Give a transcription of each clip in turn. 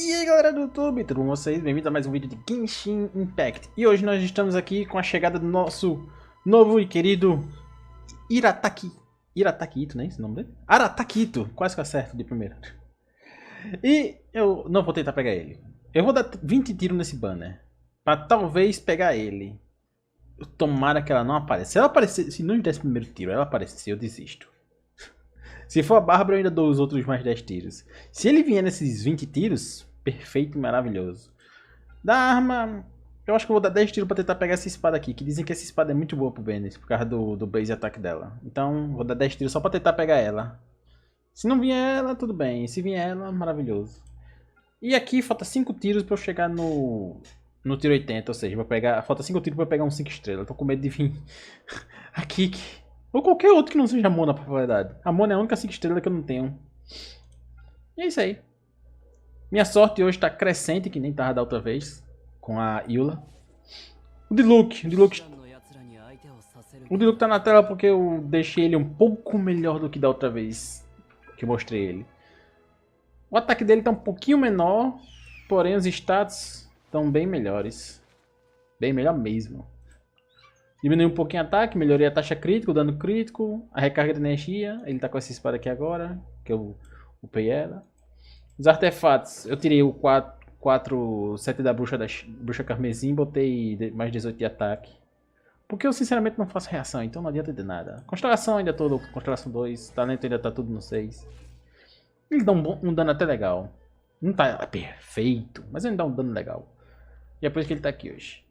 E aí galera do YouTube, tudo bom com vocês? Bem-vindos a mais um vídeo de Genshin Impact. E hoje nós estamos aqui com a chegada do nosso novo e querido Itto, né? Esse nome dele? Itto, quase que eu acerto de primeira. E eu não vou tentar pegar ele. Eu vou dar 20 tiros nesse banner, pra talvez pegar ele. Tomara que ela não apareça. Se ela aparecer, se não desse o primeiro tiro, ela aparecer, eu desisto. Se for a Bárbara, eu ainda dou os outros mais 10 tiros. Se ele vier nesses 20 tiros, perfeito e maravilhoso. Da arma, eu acho que eu vou dar 10 tiros pra tentar pegar essa espada aqui. Que dizem que essa espada é muito boa pro Bennett, por causa do base ataque dela. Então, vou dar 10 tiros só pra tentar pegar ela. Se não vier ela, tudo bem. Se vier ela, maravilhoso. E aqui, falta 5 tiros pra eu chegar no tiro 80. Ou seja, falta 5 tiros pra eu pegar um 5 estrelas. Tô com medo de vir aqui. Ou qualquer outro que não seja a Mona, pra verdade. A Mona é a única 5 estrelas que eu não tenho. E é isso aí. Minha sorte hoje tá crescente, que nem tava da outra vez. Com a Eula. O Diluc tá na tela porque eu deixei ele um pouco melhor do que da outra vez que eu mostrei ele. O ataque dele tá um pouquinho menor, porém os status estão bem melhores. Bem melhor mesmo. Diminui um pouquinho o ataque, melhorei a taxa crítica, o dano crítico, a recarga de energia. Ele tá com essa espada aqui agora, que eu upei ela. Os artefatos, eu tirei o 7 da bruxa carmesim, botei mais 18 de ataque. Porque eu sinceramente não faço reação, então não adianta de nada. Constelação ainda tô, constelação 2, talento ainda tá tudo no 6. Ele dá um dano até legal. Não tá perfeito, mas ele dá um dano legal. E é por isso que ele tá aqui hoje.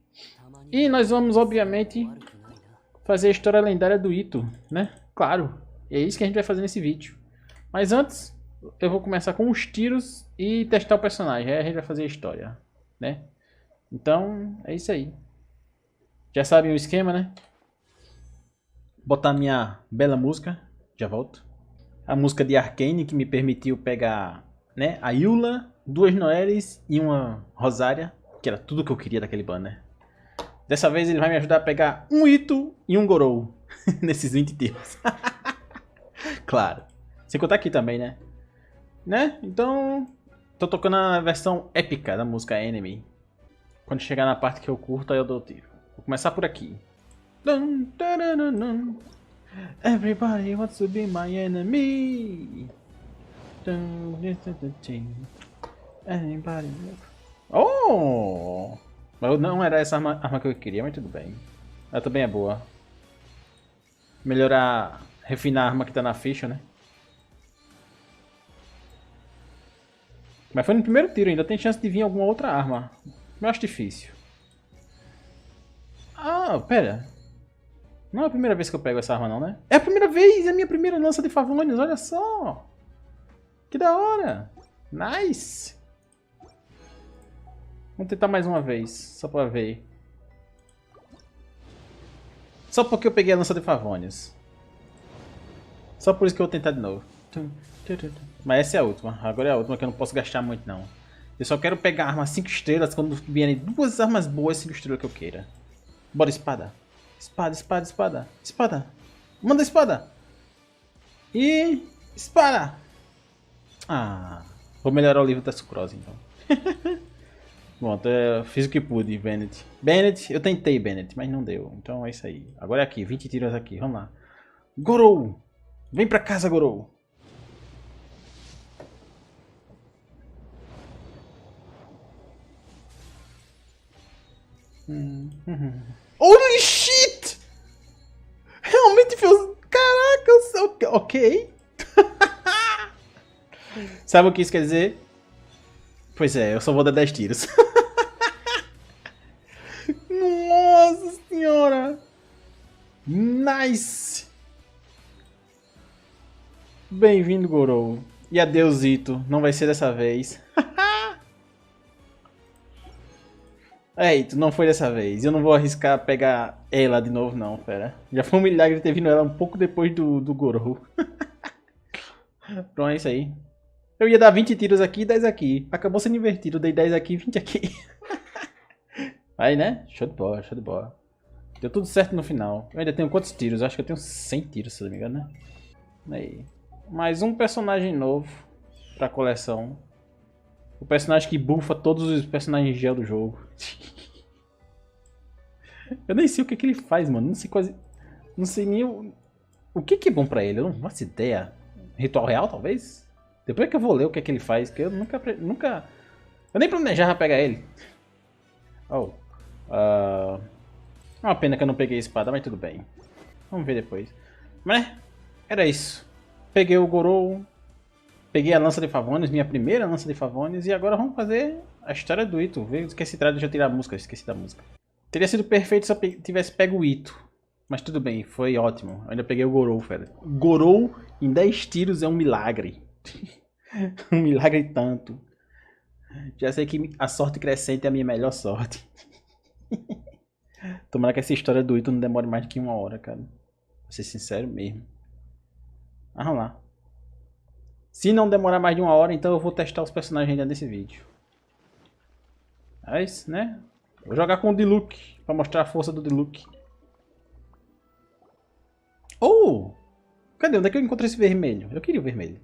E nós vamos, obviamente, fazer a história lendária do Itto, né? Claro, é isso que a gente vai fazer nesse vídeo. Mas antes, eu vou começar com os tiros e testar o personagem. Aí a gente vai fazer a história, né? Então, é isso aí. Já sabem o esquema, né? Botar minha bela música, já volto. A música de Arcane, que me permitiu pegar, né, a Eula, 2 Noelles e uma Rosária, que era tudo que eu queria daquele banner. Dessa vez ele vai me ajudar a pegar um Itto e um Gorou nesses 20 tiros. Claro. Sem contar aqui também, né? Então, tô tocando a versão épica da música Enemy. Quando chegar na parte que eu curto, aí eu dou o tiro. Vou começar por aqui. Everybody wants to be my enemy. Everybody. Oh! Mas não era essa arma que eu queria, mas tudo bem. Ela também é boa. Melhorar, refinar a arma que tá na ficha, né? Mas foi no primeiro tiro, ainda tem chance de vir alguma outra arma. Eu acho difícil. Ah, pera. Não é a primeira vez que eu pego essa arma não, né? É a primeira vez, é a minha primeira lança de favões, olha só. Que da hora. Nice. Vamos tentar mais uma vez, só pra ver. Só porque eu peguei a lança de favões. Só por isso que eu vou tentar de novo. Mas essa é a última, agora é a última que eu não posso gastar muito não. Eu só quero pegar armas 5 estrelas quando vierem 2 armas boas 5 estrelas que eu queira. Bora espada. Espada. Manda espada. E... espada. Ah, vou melhorar o livro da sucrose então. Bom, eu fiz o que pude, Bennett. Eu tentei, Bennett, mas não deu. Então é isso aí. Agora é aqui, 20 tiros aqui, vamos lá. Gorou! Vem pra casa, Gorou! Holy shit! Realmente fez... Caraca, ok. Sabe o que isso quer dizer? Pois é, eu só vou dar 10 tiros. Nossa senhora! Nice! Bem-vindo, Gorou. E adeus, Itto. Não vai ser dessa vez. É, Itto, não foi dessa vez. Eu não vou arriscar pegar ela de novo, não, fera. Já foi um milagre ter vindo ela um pouco depois do Gorou. Pronto, é isso aí. Eu ia dar 20 tiros aqui e 10 aqui. Acabou sendo invertido. Eu dei 10 aqui e 20 aqui. Aí, né? Show de bola, show de bola. Deu tudo certo no final. Eu ainda tenho quantos tiros? Eu acho que eu tenho 100 tiros, se não me engano, né? Aí. Mais um personagem novo pra coleção. O personagem que bufa todos os personagens gel do jogo. Eu nem sei o que, que ele faz, mano. Não sei quase. Não sei nem o que, que é bom pra ele. Eu não faço ideia. Ritual real, talvez? Depois que eu vou ler o que, é que ele faz, que eu nunca. Eu nem planejava pegar ele. Oh. É uma pena que eu não peguei a espada, mas tudo bem. Vamos ver depois. Mas, né? Era isso. Peguei o Gorou. Peguei a lança de Favonius, minha primeira lança de Favonius. E agora vamos fazer a história do Itto. Esqueci de tirar a música, esqueci da música. Teria sido perfeito se eu tivesse pego o Itto. Mas tudo bem, foi ótimo. Eu ainda peguei o Gorou, velho. Gorou em 10 tiros é um milagre. Um milagre tanto. Já sei que a sorte crescente é a minha melhor sorte. Tomara que essa história do Itto não demore mais do que 1 hora, cara. Vou ser sincero mesmo. Vamos lá. Se não demorar mais de 1 hora, então eu vou testar os personagens ainda nesse vídeo. É isso, né? Vou jogar com o Diluc, pra mostrar a força do Diluc. Oh! Cadê? Onde é que eu encontrei esse vermelho? Eu queria o vermelho.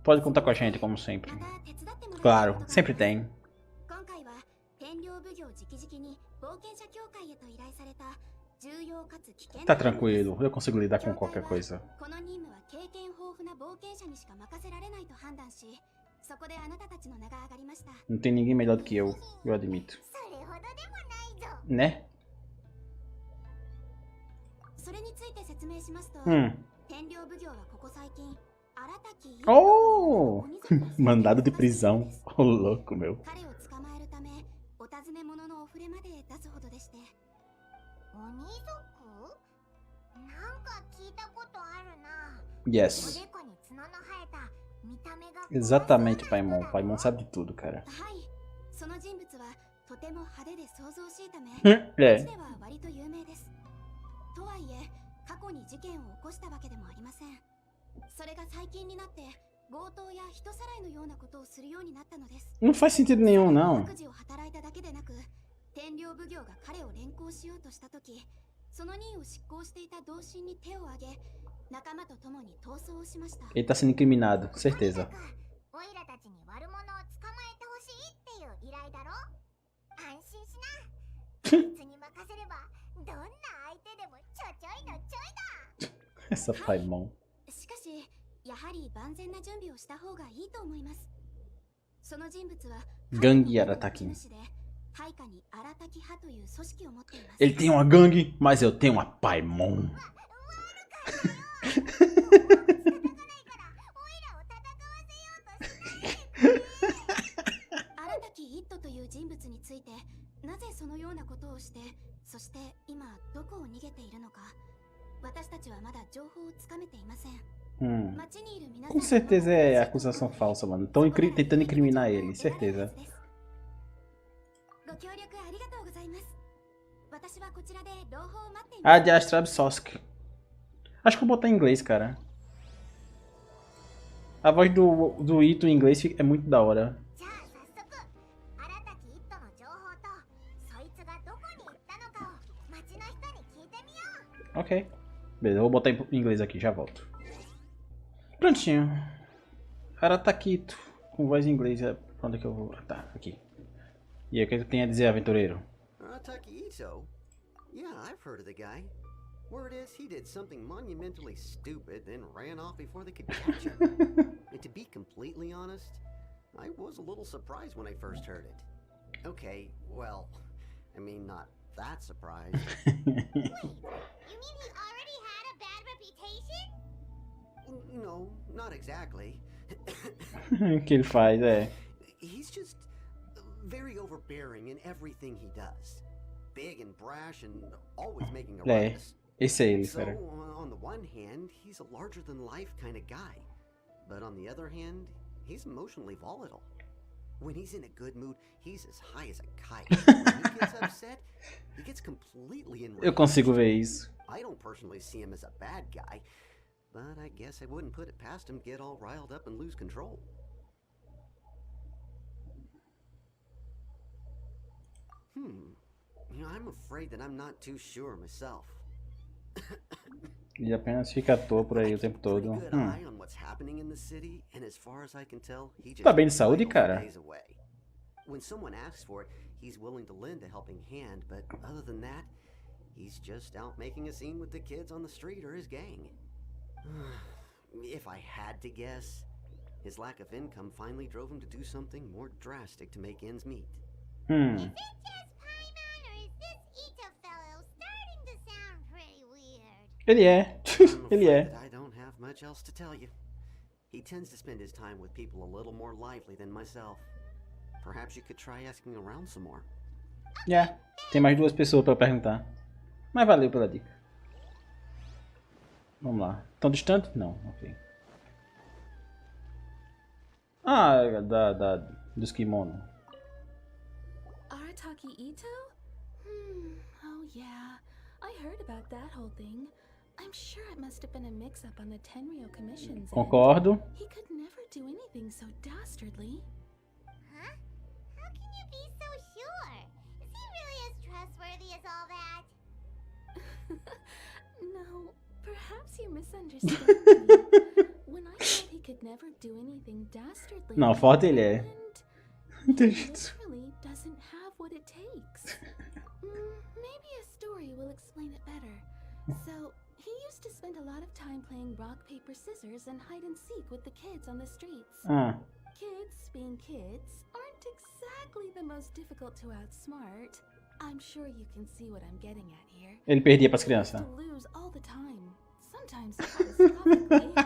Pode contar com a gente, como sempre. Claro, sempre tem. Tá tranquilo, eu consigo lidar com qualquer coisa. Não tem ninguém melhor do que eu admito. Né? Oh! Mandado de prisão. Oh, louco, meu. Yes. Exatamente, Paimon. Paimon sabe de tudo, cara. É. Não faz sentido nenhum, não. Ele tá sendo incriminado, certeza. Essa Paimon. Gangue Arataki. Ele tem uma gangue, mas eu tenho uma Paimon. Com certeza é acusação falsa, mano. Estão tentando incriminar ele, certeza. Área Sosk. Acho que eu vou botar em inglês, cara. A voz do Itto em inglês é muito da hora. Ok. Beleza, eu vou botar em inglês aqui, já volto. Prontinho. Aratakito. Com voz em inglês. Pra onde é que eu vou? Tá, aqui. E aí, o que ele tem a dizer, aventureiro? Itto? Yeah, I've heard of the guy. Word is he did something monumentally stupid, then ran off before they could catch him. And to be completely honest, I was a little surprised when I first heard it. Okay, well, I mean, not that surprised. Wait, you mean he already had a bad reputation? No, not exactly. O que ele faz, é. He's just very overbearing in everything he does. Big and brash and always making a ruckus. Esse é ele, So, cara. on the one hand, he's a larger-than-life kind of guy. But on the other hand, he's emotionally volatile. When he's in a good mood, he's as high as a kite. When he gets upset, he gets completely enraged. Eu consigo ver isso. I don't personally see him as a bad guy, but I guess I wouldn't put it past him to get all riled up and lose control. You know, I'm afraid that I'm not too sure myself. Ele apenas fica à toa por aí o tempo todo. Good eye on what's happening in the city, and as far as I can tell, he just Tá bem de saúde, idles cara? days away. When someone asks for it, he's willing to lend a helping hand, but other than that, he's just out making a scene with the kids on the street or his gang. If I had to guess, his lack of income finally drove him to do something more drastic to make ends meet. Is it just Paimon, or is this Itto fellow starting to sound pretty weird? Ele é. I'm Ele afraid é. that I don't have much else to tell you. He tends to spend his time with people a little more lively than myself. Perhaps you could try asking around some more. É. Tem mais 2 pessoas pra perguntar. Mas valeu pela dica. Vamos lá. Tão distante? Não. Ok. Ah, dos kimono. Arataki Itto? Oh yeah. I heard about that whole thing. I'm sure it must have been a mix-up on the Tenryou Commission's end. Concordo. He could never do anything so dastardly. Huh? How can you be so sure? Is he really as trustworthy as all that? No, perhaps you misunderstand me. When I said he could never do anything dastardly, Não, forte ele é. and he literally doesn't have what it takes. Maybe a story will explain it better. So, he used to spend a lot of time playing rock, paper, scissors and hide and seek with the kids on the streets. Ah. Kids, being kids, aren't exactly the most difficult to outsmart. I'm sure you can see what I'm getting at here. Ele perdia pras He used crianças. to lose all the time. Sometimes catastrophically.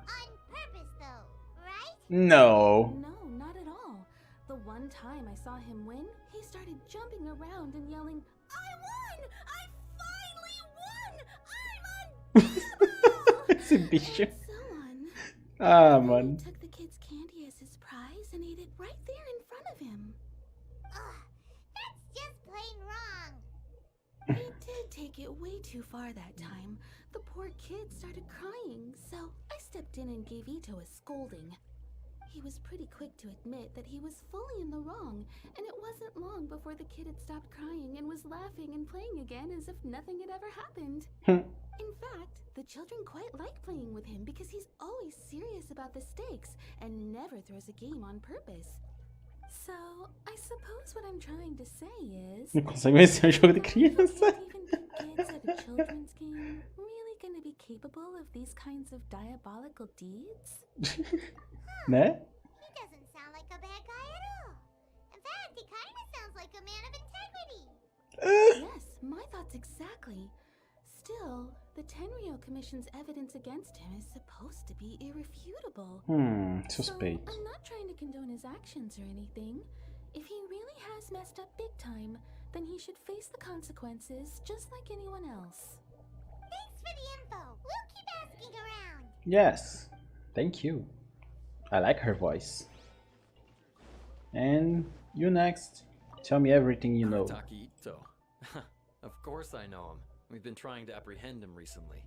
On purpose, though, right? No. No, not at all. The one time I saw him win, he started jumping around and yelling, "I won! I finally won! I'm unbeatable!" Esse bicho. And so on. Ah, Then he mano. took the kid's candy as his prize and ate it right there in front of him. Ugh, that's just plain wrong. He did take it way too far that time. The poor kid started crying, so I stepped in and gave Itto a scolding. He was pretty quick to admit that he was fully in the wrong, and it wasn't long before the kid had stopped crying and was laughing and playing again as if nothing had ever happened. In fact, the children quite like playing with him because he's always serious about the stakes and never throws a game on purpose. So, I suppose what I'm trying to say is... Não consegue vencer um jogo de criança. Even kids at a children's game really gonna be capable of these kinds of diabolical deeds? Né? He doesn't sound like a bad guy at all. In fact, he kind of sounds like a man of integrity. Yes, my thoughts exactly. Still, the Tenryou Commission's evidence against him is supposed to be irrefutable. So, Suspeito. I'm not trying to condone his actions or anything. If he really has messed up big time, then he should face the consequences just like anyone else. Thanks for the info. We'll keep asking around. Yes. Thank you. I like her voice. And you next. Tell me everything you know. Arataki Itto. Of course I know him. We've been trying to apprehend him recently.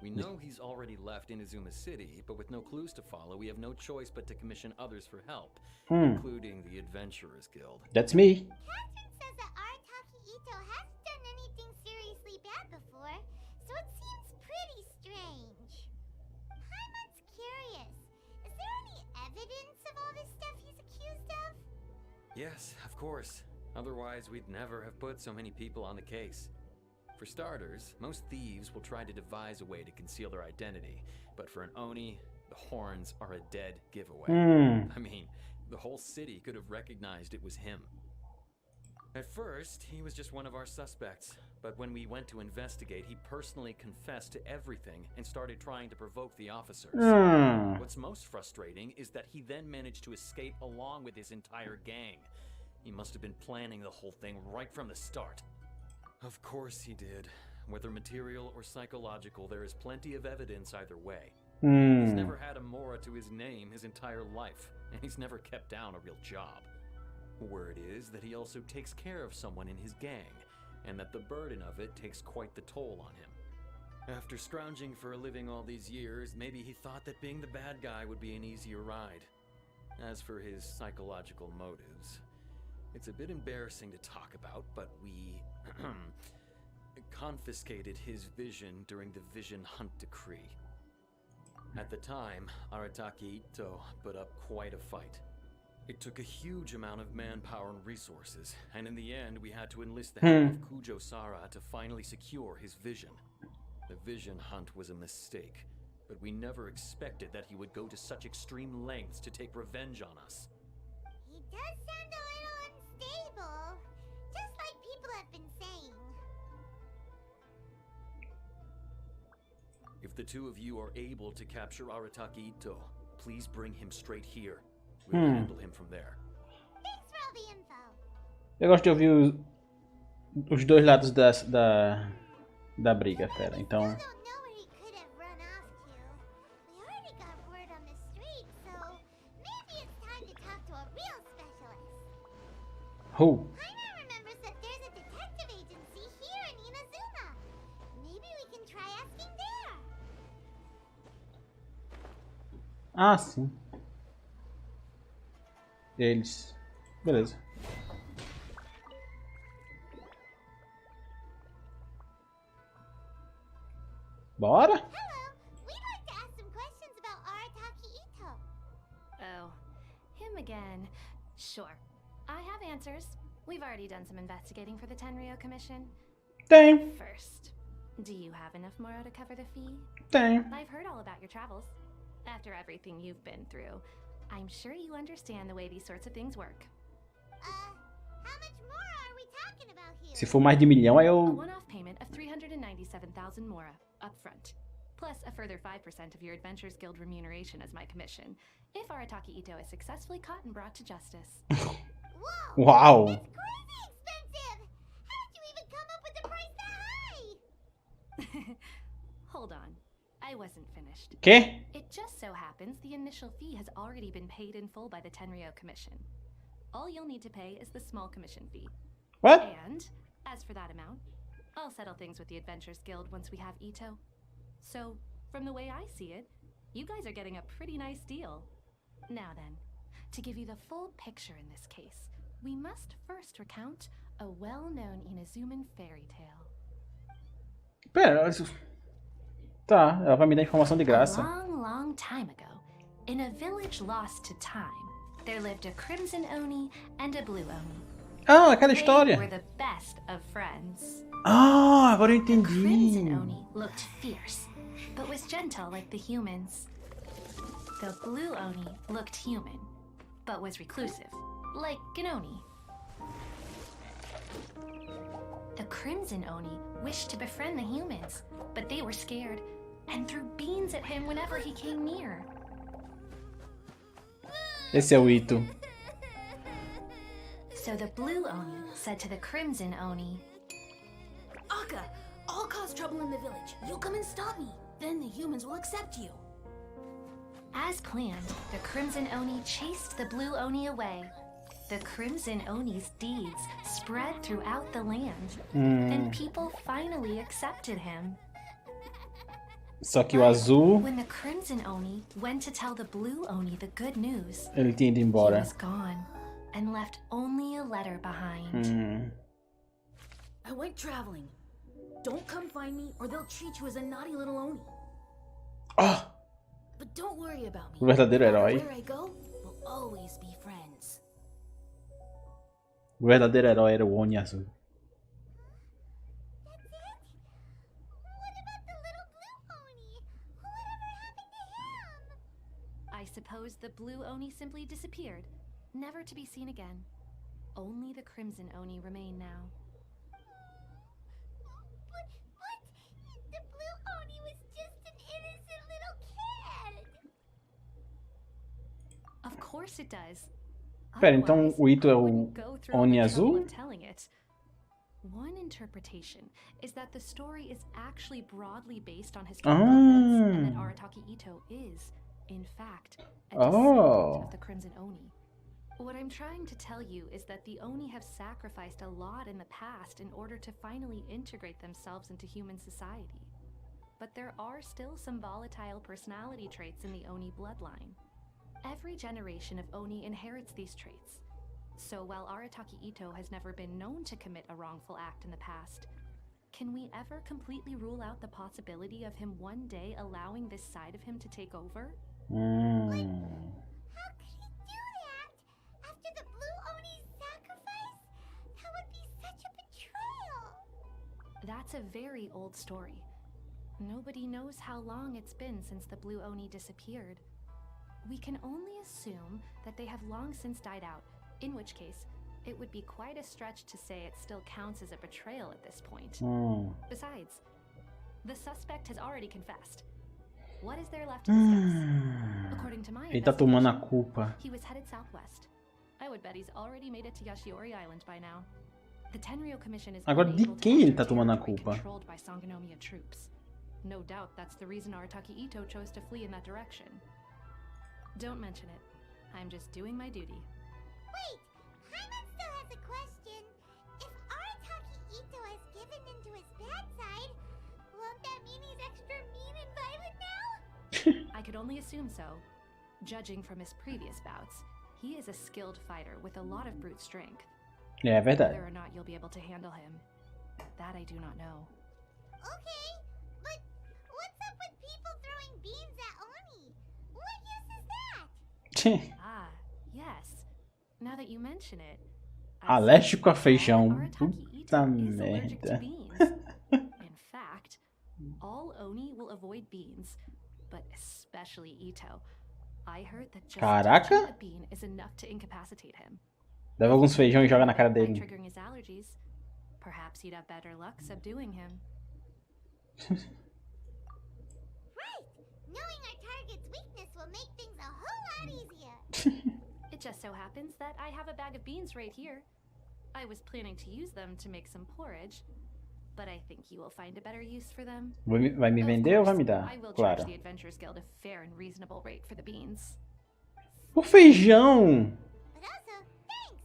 We know he's already left Inazuma City, but with no clues to follow, we have no choice but to commission others for help, including the Adventurers Guild. That's me. Catherine says that Arataki Itto hasn't done anything seriously bad before, so it seems pretty strange. Paimon's curious. Is there any evidence of all this stuff he's accused of? Yes, of course. Otherwise, we'd never have put so many people on the case. For starters, most thieves will try to devise a way to conceal their identity, but for an Oni, the horns are a dead giveaway. I mean, the whole city could have recognized it was him. At first, he was just one of our suspects, but when we went to investigate, he personally confessed to everything and started trying to provoke the officers. What's most frustrating is that he then managed to escape along with his entire gang. He must have been planning the whole thing right from the start. Of course he did. Whether material or psychological, there is plenty of evidence either way. He's never had a Mora to his name his entire life, and he's never kept down a real job. Word is that he also takes care of someone in his gang, and that the burden of it takes quite the toll on him. After scrounging for a living all these years, maybe he thought that being the bad guy would be an easier ride. As for his psychological motives, it's a bit embarrassing to talk about, but we confiscated his vision during the Vision Hunt Decree. At the time, Arataki Itto put up quite a fight. It took a huge amount of manpower and resources, and in the end we had to enlist the help of Kujo Sara to finally secure his vision. The Vision Hunt was a mistake, but we never expected that he would go to such extreme lengths to take revenge on us. He does sound a little unstable, just like people have been saying. If the two of you are able to capture Arataki Itto, please bring him straight here. We'll handle him from there. Thanks for all the info. Eu gosto de ouvir os dois lados da briga, fera. Então, I don't know where he could have run off to. We already got word on the street, so maybe it's time to talk to a real specialist. who? Paimon remembers that there's a detective agency here in Inazuma. Maybe we can try asking there. Ah, sim. Eles. Beleza. Bora? Hello, we'd like to ask some questions about Arataki Itto. Oh, him again. Sure. I have answers. We've already done some investigating for the Tenryou Commission. Tem. First, do you have enough Moro to cover the fee? Tem. I've heard all about your travels. After everything you've been through, I'm sure you understand the way these sorts of things work. How much more are we talking about here? Se for mais de 1 milhão, aí A eu... one-off payment of 397,000 Mora, upfront. Plus a further 5% of your Adventures Guild remuneration as my commission, if Arataki Itto is successfully caught and brought to justice. Whoa! Uau! That's crazy expensive! How did you even come up with the price that high? Hold on. I wasn't finished. Quê? It just so happens the initial fee has already been paid in full by the Tenryou Commission. All you'll need to pay is the small commission fee. What? And, as for that amount, I'll settle things with the Adventures Guild once we have Itto. So, from the way I see it, you guys are getting a pretty nice deal. Now then, to give you the full picture in this case, we must first recount a well-known Inazuman fairy tale. Pera, tá, ela vai me dar informação de A graça. long time ago, in a village lost to time, there lived a crimson oni and a blue oni. Ah, aquela They história. were the best of friends. Ah, agora eu The crimson entendi. oni looked fierce, but was gentle like the humans. The blue oni looked human, but was reclusive, like an oni. The crimson oni wished to befriend the humans, but they were scared and threw beans at him whenever he came near. Esse é o Itto. So the blue oni said to the crimson oni, Akka, I'll cause trouble in the village. You come and stop me. Then the humans will accept you. as planned, the crimson oni chased the blue oni away. The crimson oni's deeds spread throughout the land, and people finally accepted him. Só que o azul, When the crimson oni went to tell the blue oni the good news, ele tinha ido he embora. was gone and left only a letter behind. I went traveling. Don't come find me or they'll treat you as a naughty little oni. Ah, But don't worry about me. o verdadeiro No matter herói. where I go, we'll always be friends. O verdadeiro herói era o Oni azul. That's it? What about the little blue oni? Whatever happened to him? I suppose the blue oni simply disappeared, never to be seen again. Only the crimson oni remain now. But the blue oni was just an innocent little kid. Of course it does. Pera, então Otherwise, o Itto é I o wouldn't go through all Oni the trouble azul? of telling it. One interpretation is that the story is actually broadly based on historical events, and that Arataki Itto is, in fact, a descendant of the Crimson Oni. What I'm trying to tell you is that the Oni have sacrificed a lot in the past in order to finally integrate themselves into human society. But there are still some volatile personality traits in the Oni bloodline. Every generation of Oni inherits these traits. So while Arataki Itto has never been known to commit a wrongful act in the past, Can we ever completely rule out the possibility of him one day allowing this side of him to take over? How could he do that? After the Blue Oni's sacrifice? That would be such a betrayal. That's a very old story. Nobody knows how long it's been since the Blue Oni disappeared. We can only assume that they have long since died out, in which case, it would be quite a stretch to say it still counts as a betrayal at this point. Besides, the suspect has already confessed. What is there left to discuss? According to my Ele tá tomando a investigation, culpa. he was headed southwest. I would bet he's already made it to Yashiori Island by now. The Tenryou Commission is Agora, de unable to quem ele enter tá tomando a territory culpa? controlled by Sangonomiya troops. No doubt that's the reason Arataki Itto chose to flee in that direction. Don't mention it. I'm just doing my duty. Wait, Hyman still has a question. If Arataki Itto has given into his bad side, won't that mean he's extra mean and violent now? I could only assume so. Judging from his previous bouts, he is a skilled fighter with a lot of brute strength. É verdade. Whether or not you'll be able to handle him, that I do not know. Okay, but what's up with people throwing beans at Oni? What use is that? Ah, yes. Now that you mention it, Alérgico a feijão. Arataki Puta Itto is allergic to merda. beans. In fact, all Oni will avoid beans, but especially Itto. I heard that just Caraca. touching a bean is enough to incapacitate him. Leva alguns feijão e joga na cara By dele. triggering his allergies, perhaps you'd have better luck subduing him. Right! Knowing our target's weakness will make things a whole lot easier. It just so happens that I have a bag of beans right here. I was planning to use them to make some porridge, but I think you will find a better use for them. Vai me Of vender ou vai me course, dar? I will Claro. charge the Adventurers Guild a fair and reasonable rate for the beans. O feijão! But also, thanks!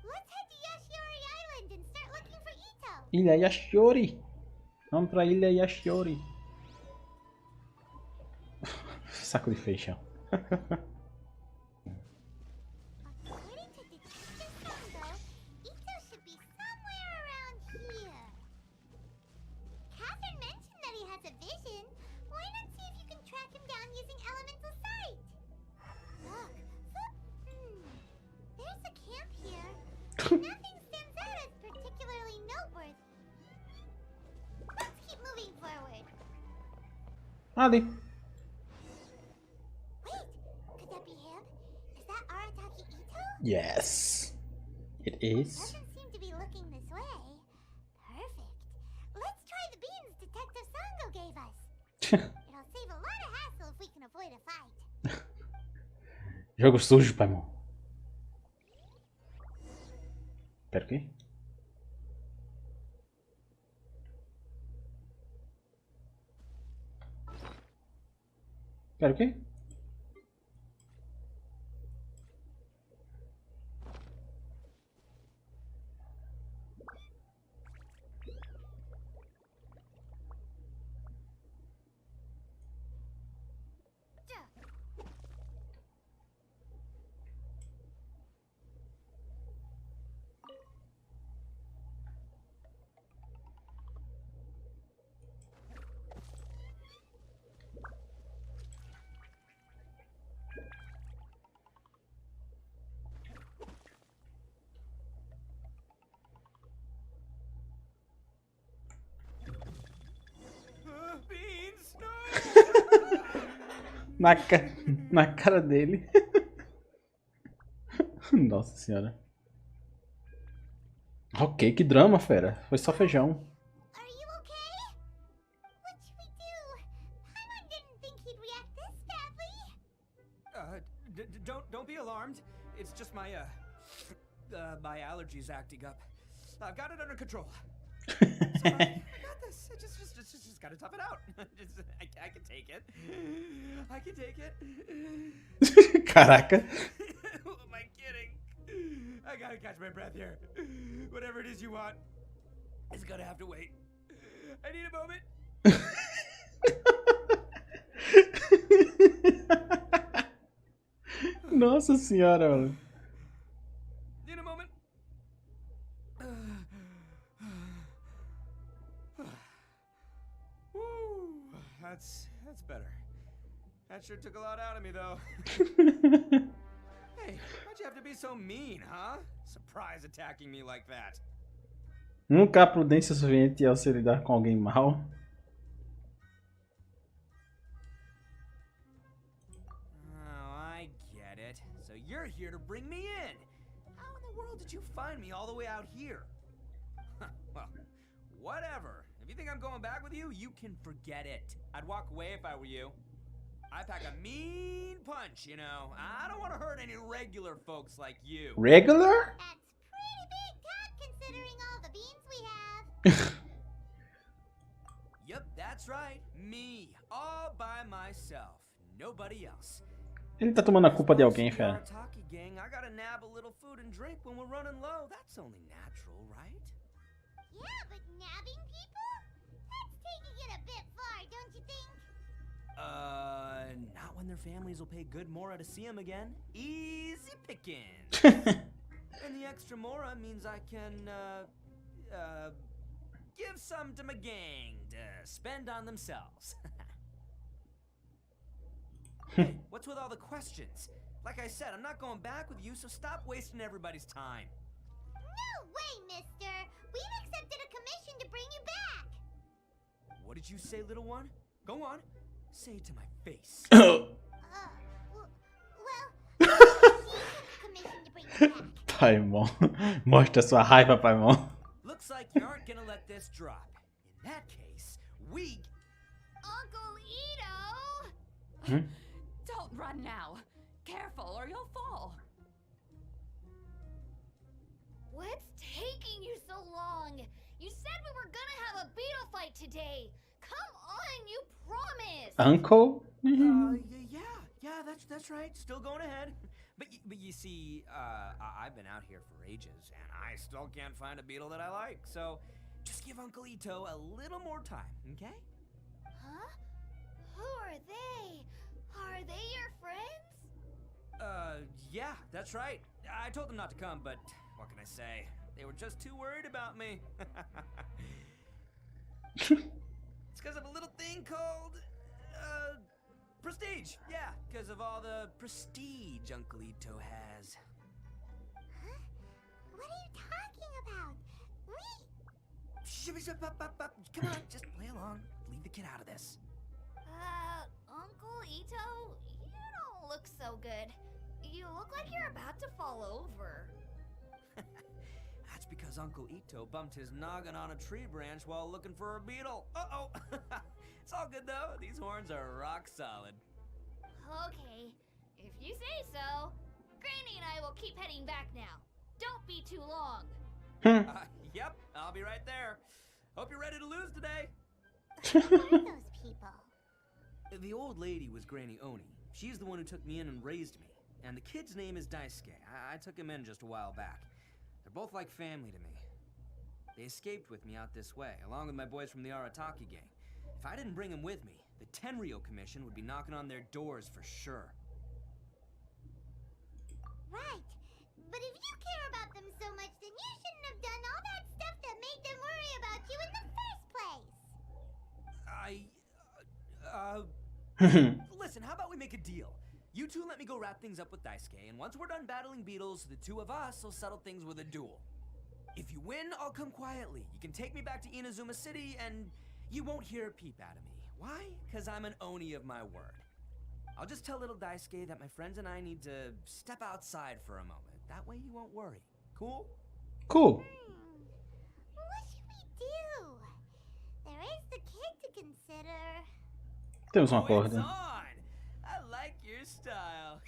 Let's head to Yashiori Island and start looking for Itto. Ilha Yashiori. Vamos pra Ilha Yashiori. Saco de feijão. According to Detective Sango, Itto should be somewhere around here. Catherine mentioned that he has a vision. Why not see if you can track him down using elemental sight? Look, there's a camp here. Nothing stands out as particularly noteworthy. Let's keep moving forward. Ali. Wait, could that be him? Is that Arataki Itto? Yes. It is. Doesn't seem to be looking this way. Perfect. Let's try the beans Detective Sango gave us. It'll save a lot of hassle if we can avoid a fight. Jogo sujo, pai, irmão. Pera o quê? Pera o quê? Beans, no! Na cara dele. Nossa senhora. Ok, que drama, fera. Foi só feijão. Are you okay? What should we do? Paimon didn't think he'd react this badly. Don't be alarmed. It's just my my allergies acting up. I've got it under control. I got this. Just gotta tough it out. I can take it. I can take it. Caraca. Who am I kidding? I gotta catch my breath here. Whatever it is you want, it's gonna have to wait. I need a moment. Nossa senhora, mano. Need a moment. That's better. That sure took a lot out of me, though. Hey, why'd you have to be so mean, huh? Surprise attacking me like that. Nunca há prudência suficiente ao se lidar com alguém mal. Oh, I get it. So you're here to bring me in. How in the world did you find me all the way out here? Well, whatever. If you think I'm going back with you, you can forget it. I'd walk away if I were you. I pack a mean punch, you know. I don't want to hurt any regular folks like you. Regular? That's pretty big talk considering all the beans we have. Yep, that's right. Me. All by myself. Nobody else. Ele tá tomando a culpa de alguém, fera. Arataki gang, I gotta nab a little food and drink when we're running low. That's only natural, right? Yeah, but nabbing people? That's taking it a bit far, don't you think? Not when their families will pay good mora to see them again. Easy picking. And the extra mora means I can, give some to my gang to spend on themselves. Hey, what's with all the questions? Like I said, I'm not going back with you, so stop wasting everybody's time. No way, mister! We've accepted a commission to bring you back! What did you say, little one? Go on. Say it to my face. Well, she's a commission to bring you back. Paimon. Mostra sua raiva, Paimon. Looks like you aren't gonna let this drop. In that case, we... Uncle Itto! Don't run now. Careful or you'll fall. What's taking you so long? You said we were gonna have a beetle fight today. Come on, you promised. Uncle? Yeah, that's right. Still going ahead. But you see, I've been out here for ages, and I still can't find a beetle that I like. So just give Uncle Itto a little more time, okay? Huh? Who are they? Are they your friends? Yeah, that's right. I told them not to come, but what can I say? They were just too worried about me. It's because of a little thing called, prestige. Yeah, because of all the prestige Uncle Itto has. Huh? What are you talking about? Come on, just play along. Leave the kid out of this. Uncle Itto, you don't look so good. You look like you're about to fall over. That's because Uncle Itto bumped his noggin on a tree branch while looking for a beetle. Uh-oh. It's all good, though. These horns are rock solid. Okay, if you say so. Granny and I will keep heading back now. Don't be too long. Yep, I'll be right there. Hope you're ready to lose today. Who are those people? The old lady was Granny Oni. She's the one who took me in and raised me. And the kid's name is Daisuke. I took him in just a while back. They're both like family to me. They escaped with me out this way, along with my boys from the Arataki gang. If I didn't bring them with me, the Tenryou Commission would be knocking on their doors for sure. Right. But if you care about them so much, then you shouldn't have done all that stuff that made them worry about you in the first place. Listen, how about we make a deal? You two let me go wrap things up with Daisuke, and once we're done battling beetles, the two of us will settle things with a duel. If you win, I'll come quietly. You can take me back to Inazuma City, and you won't hear a peep out of me. Why? Because I'm an Oni of my word. I'll just tell little Daisuke that my friends and I need to step outside for a moment. That way you won't worry. Cool? Cool. What should we do? There is the kid to consider. Temos um It's acordo. on! I like your style.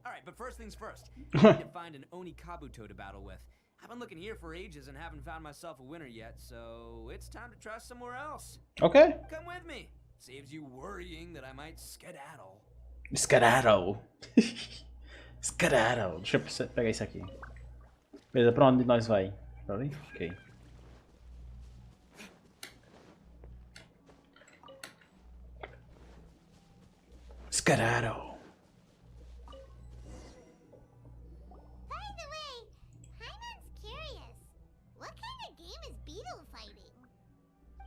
Alright, but first things first. I need to find an Oni Kabuto to battle with. I've been looking here for ages and haven't found myself a winner yet, so it's time to try somewhere else. Ok. Come with me. Saves you worrying that I might skedaddle. Skedaddle. Skedaddle. Deixa eu pegar isso aqui. Beleza, pra onde nós vai? Pra ali? Ok. Skedaddle. By the way, Paimon's curious. What kind of game is beetle fighting?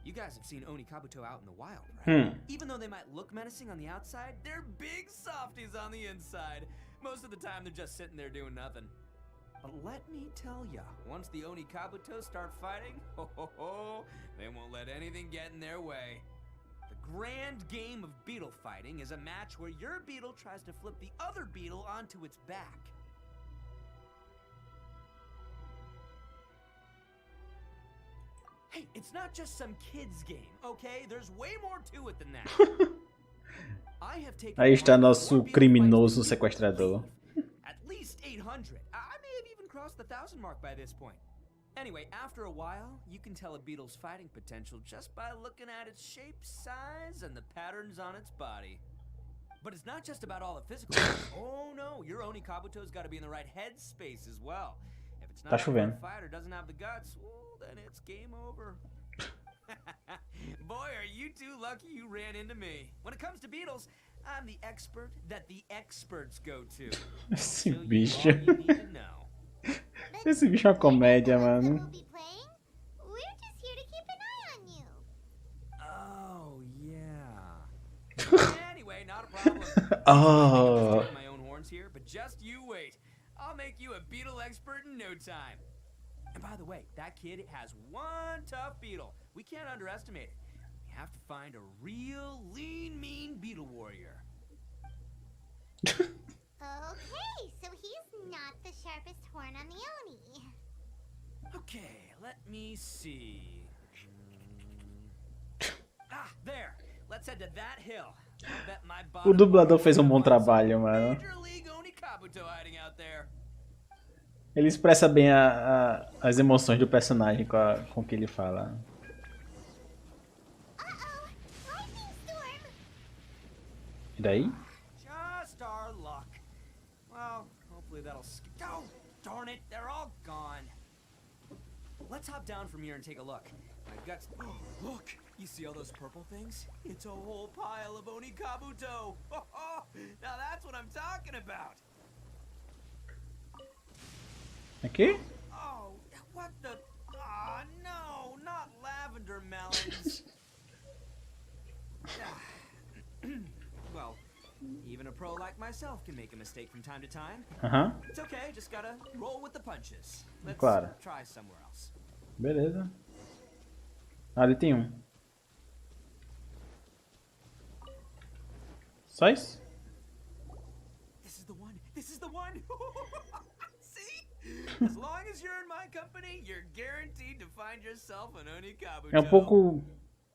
You guys have seen Oni Kabuto out in the wild, right? Even though they might look menacing on the outside, they're big softies on the inside. Most of the time, they're just sitting there doing nothing. But let me tell ya, once the Oni Kabuto start fighting, they won't let anything get in their way. The grand game of beetle fighting is a match where your beetle tries to flip the other beetle onto its back. Hey, it's not just some kid's game, okay? There's way more to it than that. I have taken Aí está nosso criminoso sequestrador. At least 800. I may have even crossed the 1,000 mark by this point. Anyway, after a while, you can tell a beetle's fighting potential just by looking at its shape, size, and the patterns on its body. But it's not just about all the physical. Oh no, your Oni Kabuto's got to be in the right headspace as well. If it's not a good fighter, doesn't have the guts, well, then it's game over. Boy, are you too lucky you ran into me. When it comes to beetles, I'm the expert that the experts go to. Esse bicho. Esse bicho é uma comédia, mano. Oh, yeah. Anyway, not a problem. Oh. My own horns here, but just you wait. I'll make you a beetle expert in no time. And by the way, that kid has one tough beetle. We can't underestimate it. We have to find a real lean, mean beetle warrior. Okay, so he's not the sharpest horn on the Oni. Okay, let me see. Ah, there. Let's head to that hill. I'll bet my O dublador fez bom trabalho, mano. Major League Oni Kabuto hiding out there. Ele expressa bem as emoções do personagem com o que ele fala. E daí? Just our luck. Well, hopefully that'll oh, darn it, they're all gone. Let's hop down from here and take a look. My guts. Oh, look! You see all those purple things? It's a whole pile of Oni Kabuto. Now that's what I'm talking about. Aqui? Oh, what the? Ah, no, not lavender melons. Well, even a pro like myself can make a mistake from time to time. It's okay, just gotta roll with the punches. Let's try somewhere else. Beleza. Ali tem um. Só isso? This is the one. This is the one. See? As long as you're in my company, you're guaranteed to find yourself an Oni Kabuto. É pouco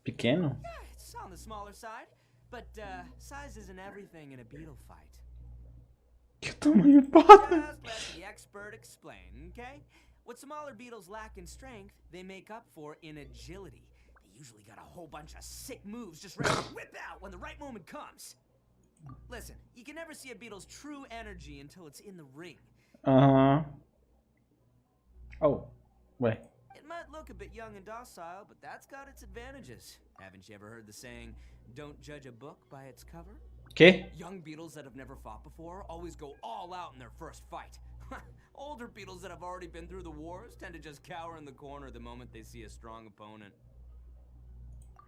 pequeno. Yeah, it's on the smaller side, but size isn't everything in a beetle fight. Que tamanho importa? Just let the expert explain, okay? What smaller beetles lack in strength, they make up for in agility. They usually got a whole bunch of sick moves just ready to whip out when the right moment comes. Listen, you can never see a beetle's true energy until it's in the ring. Oh, ué. It might look a bit young and docile, but that's got its advantages. Haven't you ever heard the saying, don't judge a book by its cover? Que? Young beetles that have never fought before always go all out in their first fight. Older beetles that have already been through the wars tend to just cower in the corner the moment they see a strong opponent.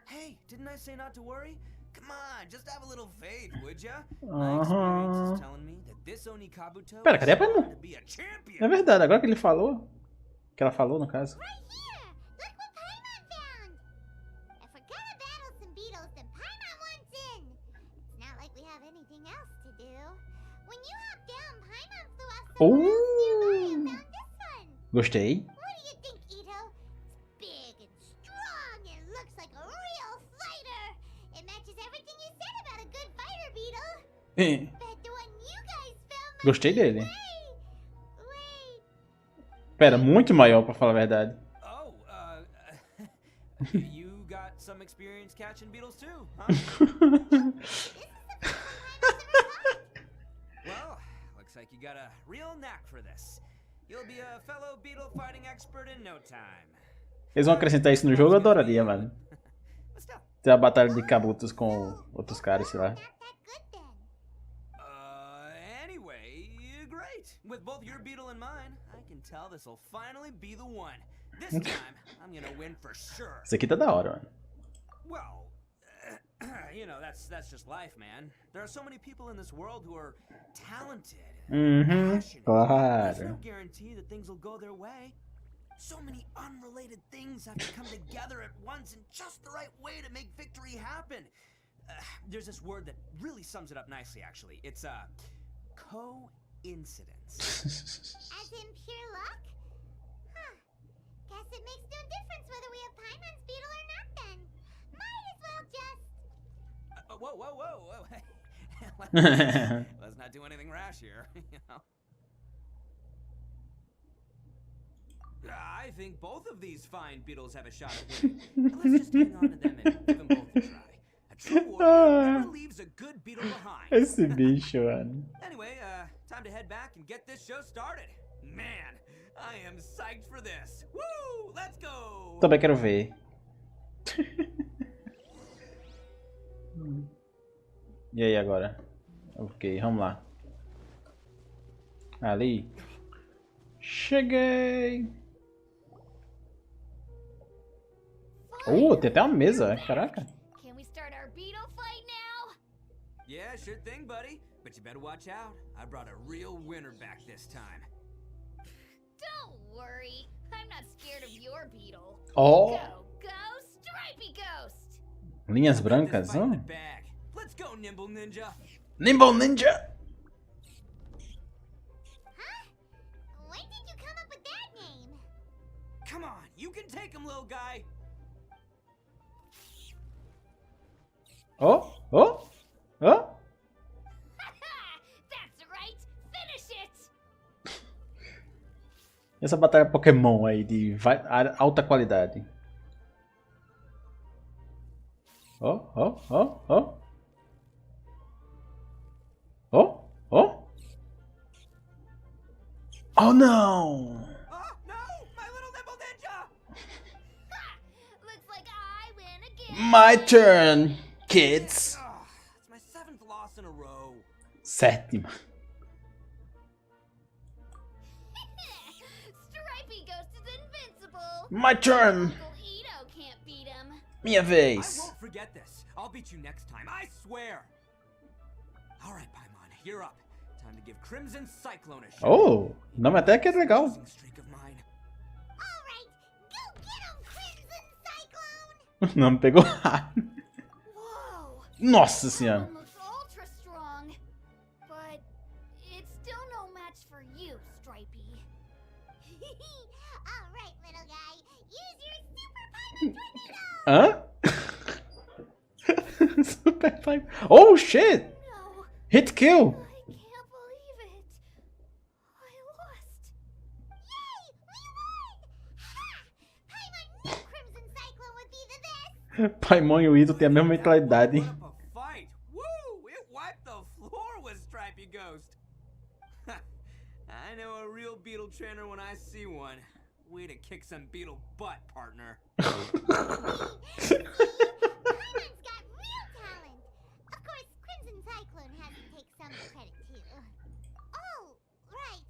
Hey, didn't I say not to worry? Come on, just have a little faith, would ya? My experience is telling me that this Oni Kabuto Pera, cadê a Panu? to be a champion. É verdade, agora que ele falou. Que ela falou, no caso. Right here! Look what Paimon found! If we're gonna battle some beetles, then Paimon wants in! It's not like we have anything else to do. When you hop down, Paimon flew off somewhere else nearby and found this one! Gostei. What do you think, Itto? It's big and strong and looks like a real fighter! It matches everything you said about a good fighter, beetle! Bet the one you guys found might Gostei be dele. Wait. Pera, muito maior pra falar a verdade. Oh, you got some experience catching beetles too, huh? Well, looks like you got a real knack for this. You'll be a fellow beetle fighting expert in no time. Eles vão acrescentar isso no jogo, eu adoraria, mano. But still, Ter a batalha de kabutos com outros caras, sei lá. Not that good then. Anyway, great. With both your beetle and mine, I can tell this will finally be the one. This time, I'm gonna win for sure. Isso aqui tá da hora, mano. Well, you know, that's just life, man. There are so many people in this world who are talented, passionate. There's no Claro. guarantee that things will go their way. So many unrelated things have to come together at once in just the right way to make victory happen. There's this word that really sums it up nicely, actually. It's coincidence. As in pure luck? Huh. Guess it makes no difference whether we have Paimon's beetle or not then. Might as well just... Whoa. Let's not do anything rash here, you know. I think both of these fine beetles have a shot at winning. Let's just hang on to them and give them both a try. A true warrior never leaves a good beetle behind. Esse bicho, mano. Anyway, time to head back and get this show started. Man, I am psyched for this. Woo! Let's go! Também quero ver. E aí agora? Ok, vamos lá. Ali. Cheguei! Tem até uma mesa, caraca. Can we start our beetle fight now? Yeah, sure thing, buddy. But you better watch out. I brought a real winner back this time. Don't worry. I'm not scared of your beetle. Oh, Go, Stripey Ghost! linhas Put this brancas, fight in the oh. bag. Let's go, Nimble Ninja. Nimble Ninja! Huh? When did you come up with that name? Come on, you can take him, little guy. Oh. That's right! Finish it! Essa batalha Pokémon aí de alta qualidade. Oh. Oh não! Oh, no! My little Nimble Ninja! Looks like I win again! My turn, kids! Oh, it's my 7th loss in a row. Sétima. Stripey Ghost is invincible! My turn! Uncle Itto can't beat him! Minha I vez. won't forget this. I'll beat you next time, I swear. All right, Paimon, you're up. Time to give Crimson Cyclone a shot. Oh, nome até que é legal. Losing streak of mine. Alright, go get him, Crimson Cyclone! O nome pegou rápido. Whoa! Nossa That senhora. one looks ultra strong. But it's still no match for you, Stripey. Alright, little guy. Use your super Paimon tornado! Huh? Super 5. Oh shit! No, Hit kill! I can't believe it. I lost. Yay! We won! Ha! Paimon knew Crimson Cyclone would be the best! Paimon e o Itto têm a mesma mentalidade. What up a fight! Woo! It wiped the floor with Stripey Ghost. I know a real beetle trainer when I see one. Way to kick some beetle butt, partner. Paimon's got real talent! Of course, Crimson Cyclone has to take some of the credit too. Oh, right.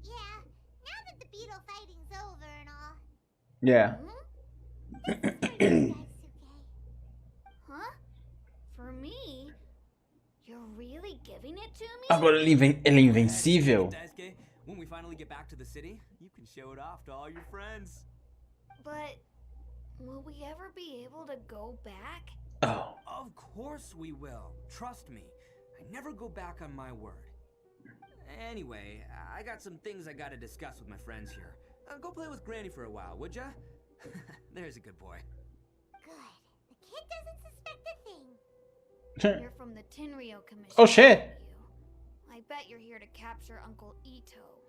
Yeah, now that the beetle fighting's over and all. Yeah. Huh? For me? You're really giving it to me? Agora ele é invencível. Daisuke, when we finally get back to the city, you can show it off to all your friends. But will we ever be able to go back? Oh. Of course we will. Trust me. I never go back on my word. Anyway, I got some things I gotta discuss with my friends here. Go play with Granny for a while, would ya? There's a good boy. Good. The kid doesn't suspect a thing. You're from the Tenryou Commission. Oh shit! aren't you? I bet you're here to capture Uncle Itto.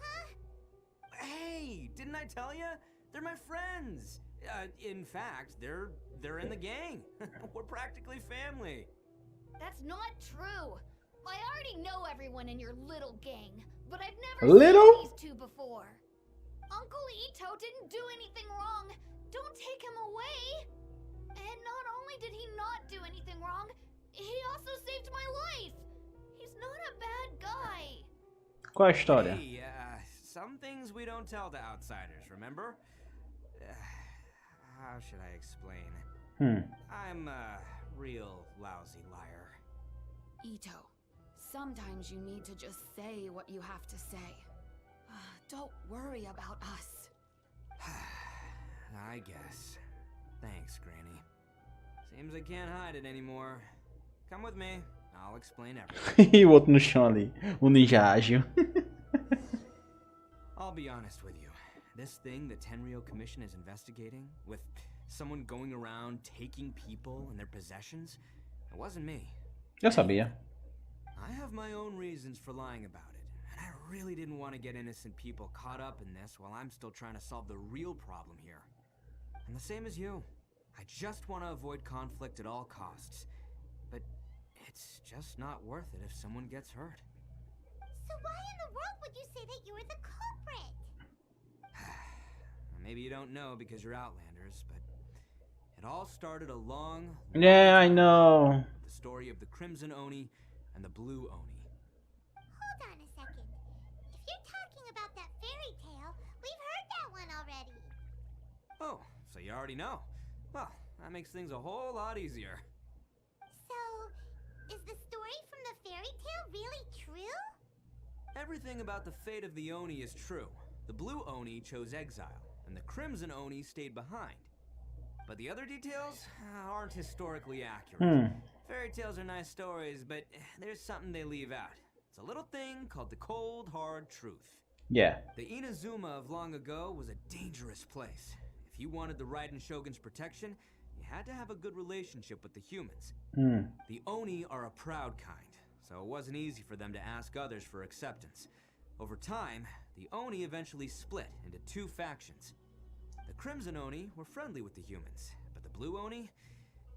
Huh? Hey, didn't I tell ya? They're my friends. In fact, they're in the gang. We're practically family. That's not true. I already know everyone in your little gang, but I've never Little? seen these two before. Uncle Itto didn't do anything wrong. Don't take him away. And not only did he not do anything wrong, he also saved my life. He's not a bad guy. Qual a história? Hey, some things we don't tell to outsiders, remember? How should I explain? I'm a real lousy liar. Itto, sometimes you need to just say what you have to say. Don't worry about us. I guess. Thanks, Granny. Seems I can't hide it anymore. Come with me. I'll explain everything. E o outro no chão ali. O ninja ágil. I'll be honest with you. This thing the Tenryou Commission is investigating, with someone going around taking people and their possessions, it wasn't me. Eu sabia. I have my own reasons for lying about it, and I really didn't want to get innocent people caught up in this while I'm still trying to solve the real problem here. And the same as you. I just want to avoid conflict at all costs. But it's just not worth it if someone gets hurt. So why in the world would you say that you were the culprit? Maybe you don't know because you're Outlanders, but it all started a long Yeah, I know. the story of the Crimson Oni and the Blue Oni. Hold on a second. If you're talking about that fairy tale, we've heard that one already. Oh, so you already know. Well, that makes things a whole lot easier. So, is the story from the fairy tale really true? Everything about the fate of the Oni is true. The Blue Oni chose exile, and the Crimson Oni stayed behind. But the other details aren't historically accurate. Fairy tales are nice stories, but there's something they leave out. It's a little thing called the cold, hard truth. Yeah. The Inazuma of long ago was a dangerous place. If you wanted the Raiden Shogun's protection, you had to have a good relationship with the humans. The Oni are a proud kind, so it wasn't easy for them to ask others for acceptance. Over time, the Oni eventually split into two factions. The Crimson Oni were friendly with the humans, but the Blue Oni,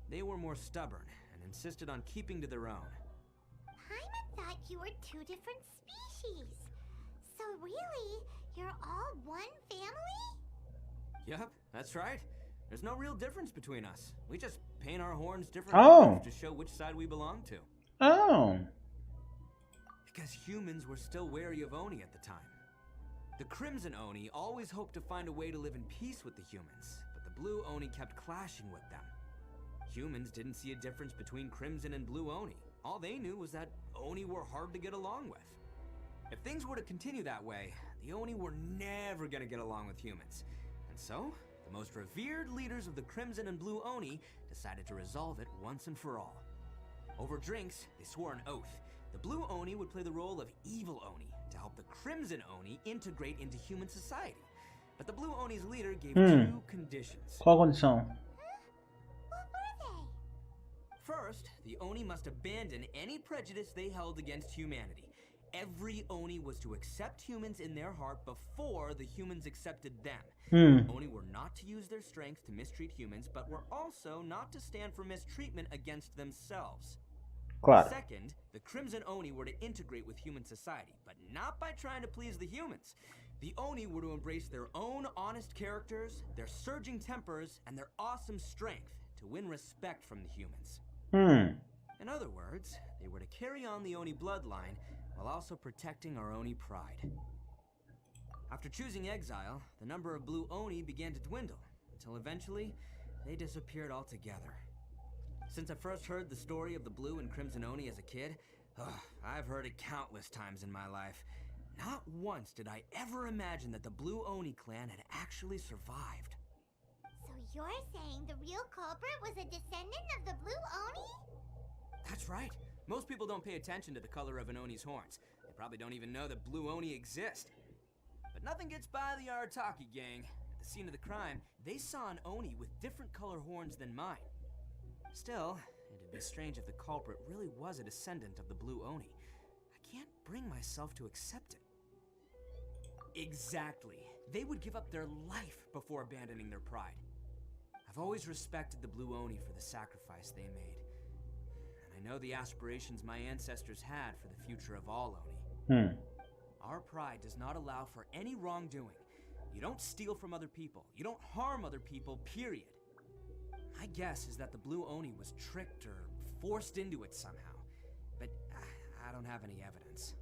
they were more stubborn and insisted on keeping to their own. Paimon thought you were two different species. So really, you're all one family? Yep, that's right. There's no real difference between us. We just paint our horns different Oh. colors to show which side we belong to. Oh. Because humans were still wary of Oni at the time. The Crimson Oni always hoped to find a way to live in peace with the humans, but the Blue Oni kept clashing with them. Humans didn't see a difference between Crimson and Blue Oni. All they knew was that Oni were hard to get along with. If things were to continue that way, the Oni were never gonna get along with humans. And so, the most revered leaders of the Crimson and Blue Oni decided to resolve it once and for all. Over drinks, they swore an oath. The Blue Oni would play the role of evil Oni to help the Crimson Oni integrate into human society. But the Blue Oni's leader gave two conditions. Qual a condição? What were they? First, the Oni must abandon any prejudice they held against humanity. Every Oni was to accept humans in their heart before the humans accepted them. Oni were not to use their strength to mistreat humans, but were also not to stand for mistreatment against themselves. Claro. Second, the Crimson Oni were to integrate with human society, but not by trying to please the humans. The Oni were to embrace their own honest characters, their surging tempers, and their awesome strength to win respect from the humans. In other words, they were to carry on the Oni bloodline while also protecting our Oni pride. After choosing exile, the number of Blue Oni began to dwindle, until eventually, they disappeared altogether. Since I first heard the story of the Blue and Crimson Oni as a kid, I've heard it countless times in my life. Not once did I ever imagine that the Blue Oni clan had actually survived. So you're saying the real culprit was a descendant of the Blue Oni? That's right. Most people don't pay attention to the color of an Oni's horns. They probably don't even know that Blue Oni exist. But nothing gets by the Arataki gang. At the scene of the crime, they saw an Oni with different color horns than mine. Still, it'd be strange if the culprit really was a descendant of the Blue Oni. I can't bring myself to accept it. Exactly. They would give up their life before abandoning their pride. I've always respected the Blue Oni for the sacrifice they made. And I know the aspirations my ancestors had for the future of all Oni. Our pride does not allow for any wrongdoing. You don't steal from other people. You don't harm other people, period. My guess is that the Blue Oni was tricked or forced into it somehow. But I don't have any evidence.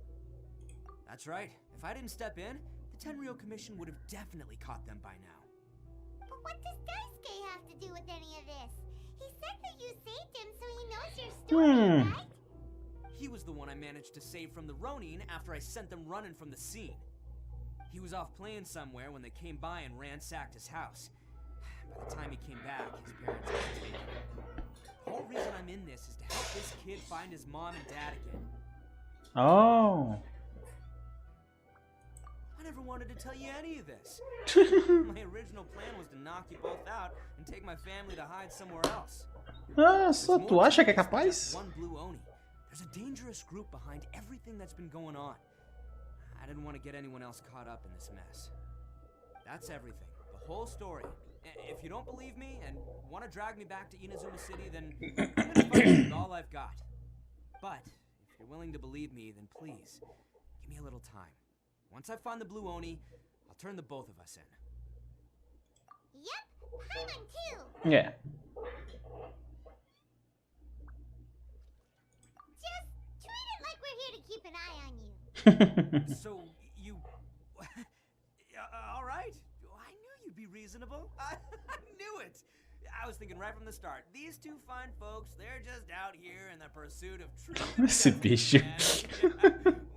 That's right. If I didn't step in, the Tenryou Commission would have definitely caught them by now. But what does Daisuke have to do with any of this? said that you saved him so he knows your story, right? He was the one I managed to save from the Ronin after I sent them running from the scene. He was off playing somewhere when they came by and ransacked his house. By the time he came back, his parents had taken him. The whole reason I'm in this is to help this kid find his mom and dad again. Oh. I never wanted to tell you any of this. My original plan was to knock you both out and take my family to hide somewhere else. Ah, só tu acha que é capaz? One blue Oni. There's a dangerous group behind everything that's been going on. I didn't want to get anyone else caught up in this mess. That's everything. The whole story. If you don't believe me and want to drag me back to Inazuma City, then I'm going to fight with all I've got. But if you're willing to believe me, then please, give me a little time. Once I find the blue Oni, I'll turn the both of us in. Yep, Paimon too. Yeah. Just treat it like we're here to keep an eye on you. So, you... all right. I knew you'd be reasonable. I knew it. I was thinking right from the start. These two fine folks, they're just out here in the pursuit of truth. Esse bicho.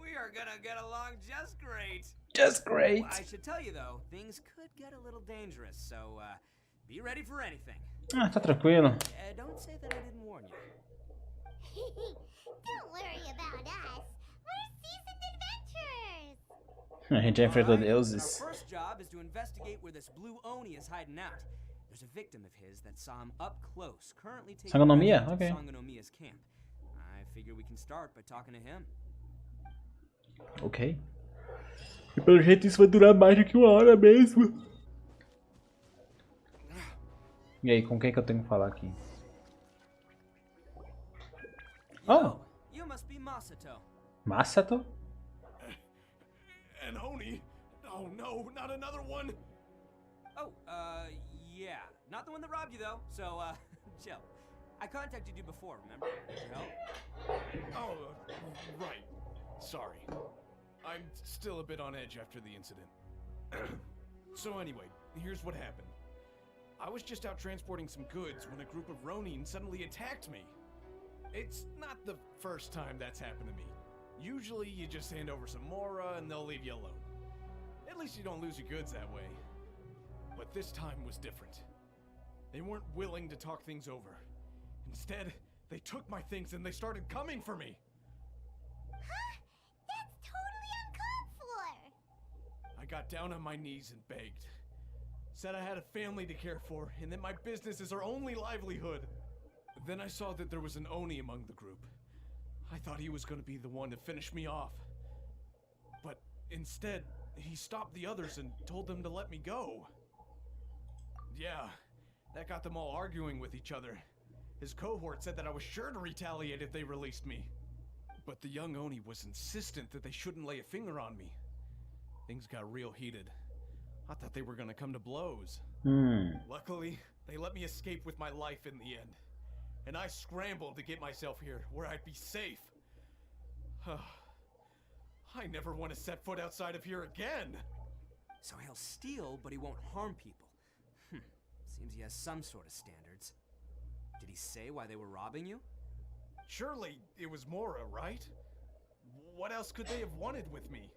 We are gonna get along just great. Just great. Well, I should tell you though, things could get a little dangerous, so be ready for anything. Ah, tá tranquilo. Don't say that I didn't warn you. Don't worry about us. We're seasoned adventurers. A gente já enfrentou Our deuses. first job is to investigate where this blue Oni is hiding out. There's a victim of his that saw him up close, currently taking Sangonomiya? refuge Okay. at Sangonomiya's camp. I figure we can start by talking to him. Ok. E pelo jeito isso vai durar mais do que 1 hora mesmo. E aí, com quem que eu tenho que falar aqui? Oh! You must be Masato. Masato? An Oni? Oh no, not another one! Oh, yeah. Not the one that robbed you though, so, chill. I contacted you before, remember? Need your help? Oh, right. Sorry. I'm still a bit on edge after the incident. So anyway, here's what happened. I was just out transporting some goods when a group of Ronin suddenly attacked me. It's not the first time that's happened to me. Usually you just hand over some Mora and they'll leave you alone. At least you don't lose your goods that way. But this time was different. They weren't willing to talk things over. Instead, they took my things and they started coming for me. Huh? That's totally uncalled for. I got down on my knees and begged. Said I had a family to care for and that my business is our only livelihood. Then I saw that there was an Oni among the group. I thought he was going to be the one to finish me off. But instead, he stopped the others and told them to let me go. Yeah, that got them all arguing with each other. His cohort said that I was sure to retaliate if they released me. But the young Oni was insistent that they shouldn't lay a finger on me. Things got real heated. I thought they were gonna come to blows. Luckily, they let me escape with my life in the end. And I scrambled to get myself here, where I'd be safe. I never want to set foot outside of here again! So he'll steal, but he won't harm people. Seems he has some sort of standards. Did he say why they were robbing you? Surely it was Mora, right? What else could they have wanted with me?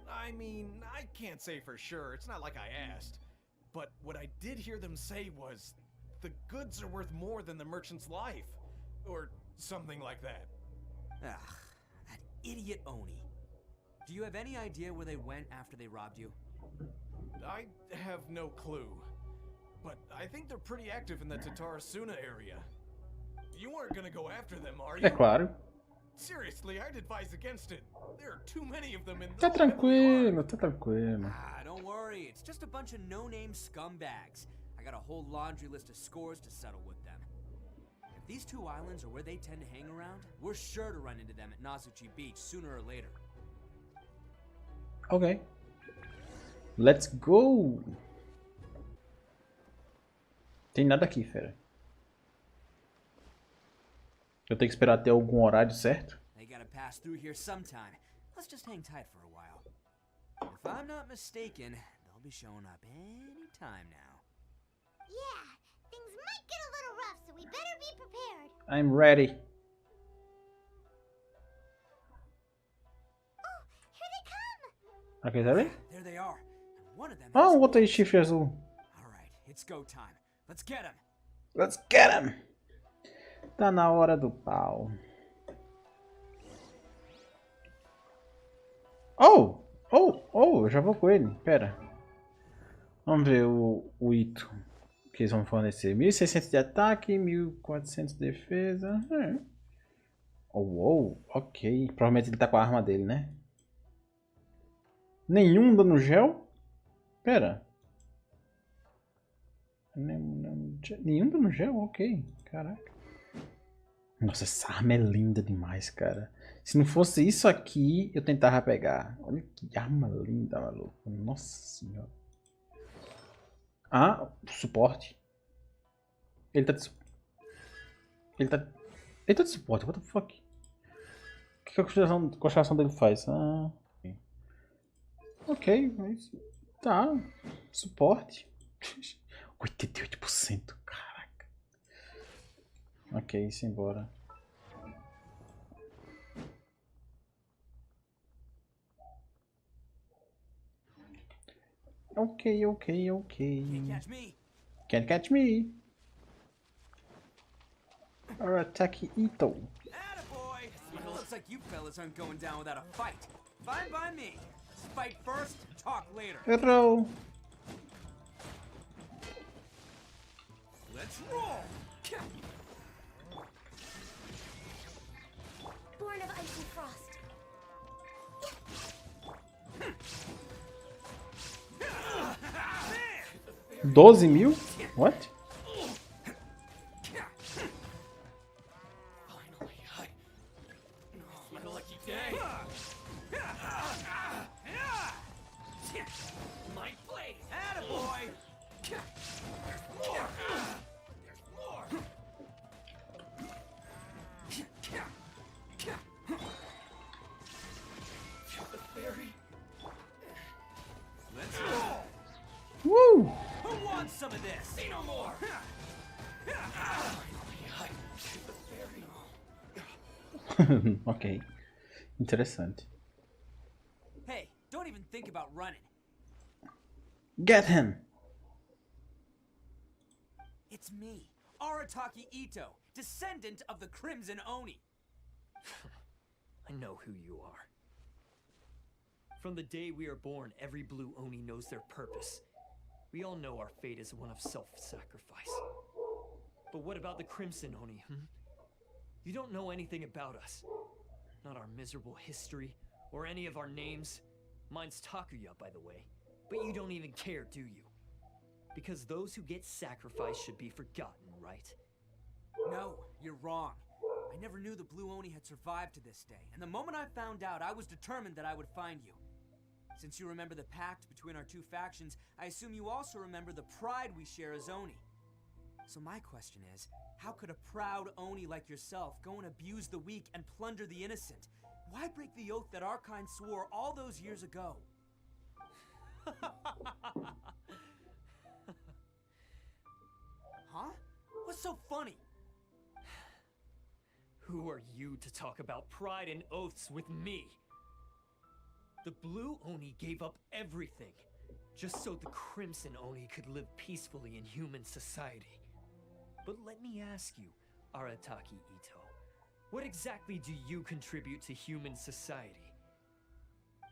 I mean, I can't say for sure, it's not like I asked. But what I did hear them say was, the goods are worth more than the merchant's life. Or something like that. Ugh, that idiot Oni. Do you have any idea where they went after they robbed you? I have no clue. But I think they're pretty active in the Tatarasuna area. You aren't gonna go after them, are you? É claro. Seriously, I'd advise against it. There are too many of them in Tá tranquilo, tá tranquilo. Don't worry. It's just a bunch of no-name scumbags. I got a whole laundry list of scores to settle with them. If these two islands are where they tend to hang around, we're sure to run into them at Nazuchi Beach sooner or later. Ok. Let's go! Tem nada aqui, fera. Eu tenho que esperar até algum horário certo? They gotta pass through here sometime. Let's just hang tight for a while. If I'm not mistaken, they'll be showing up any time now. Yeah, things might might get a little rough, so we better be prepared. I'm ready. Oh, here they come. Ok, tá vendo? There they are. One of them Ah, has o outro aí, wolves. chifre azul. All right, it's go time. Let's get him. Let's get him! Tá na hora do pau. Oh! Eu já vou com ele. Pera. Vamos ver o Itto. Que eles vão fornecer. 1600 de ataque, 1400 de defesa. Oh, ok. Provavelmente ele tá com a arma dele, né? Nenhum dano gel? Pera. Nenhum dano gel? Ok. Caraca. Nossa, essa arma é linda demais, cara. Se não fosse isso aqui, eu tentava pegar. Olha que arma linda, maluco. Nossa senhora. Ah, suporte. Ele tá de suporte. Ele tá de suporte, what the fuck? O que a constelação dele faz? Ah, ok, mas tá. Suporte. 88%, caraca. Ok, simbora. Ok. Can't catch me. Can't catch me. Arataki Itto. Attaboy! It looks like you fellas aren't going down without a fight. Fine by me. Let's fight first, talk later. Errou. Let's roll! Born of ice and frost. 12 mil? What? Finally, my lucky day. My blade. Attaboy! More. The fairy. Let's roll! Woo! Who wants some of this? Say no more. Ok. Interessante. Hey, don't even think about running. Get him! It's me, Arataki Itto, descendant of the Crimson Oni. I know who you are. From the day we are born, every blue Oni knows their purpose. We all know our fate is one of self-sacrifice. But what about the Crimson Oni, You don't know anything about us. Not our miserable history, or any of our names. Mine's Takuya, by the way. But you don't even care, do you? Because those who get sacrificed should be forgotten, right? No, you're wrong. I never knew the Blue Oni had survived to this day, and the moment I found out, I was determined that I would find you. Since you remember the pact between our two factions, I assume you also remember the pride we share as Oni. So my question is, how could a proud Oni like yourself go and abuse the weak and plunder the innocent? Why break the oath that our kind swore all those years ago? Huh? What's so funny? Who are you to talk about pride and oaths with me? The Blue Oni gave up everything, just so the Crimson Oni could live peacefully in human society. But let me ask you, Arataki Itto, what exactly do you contribute to human society?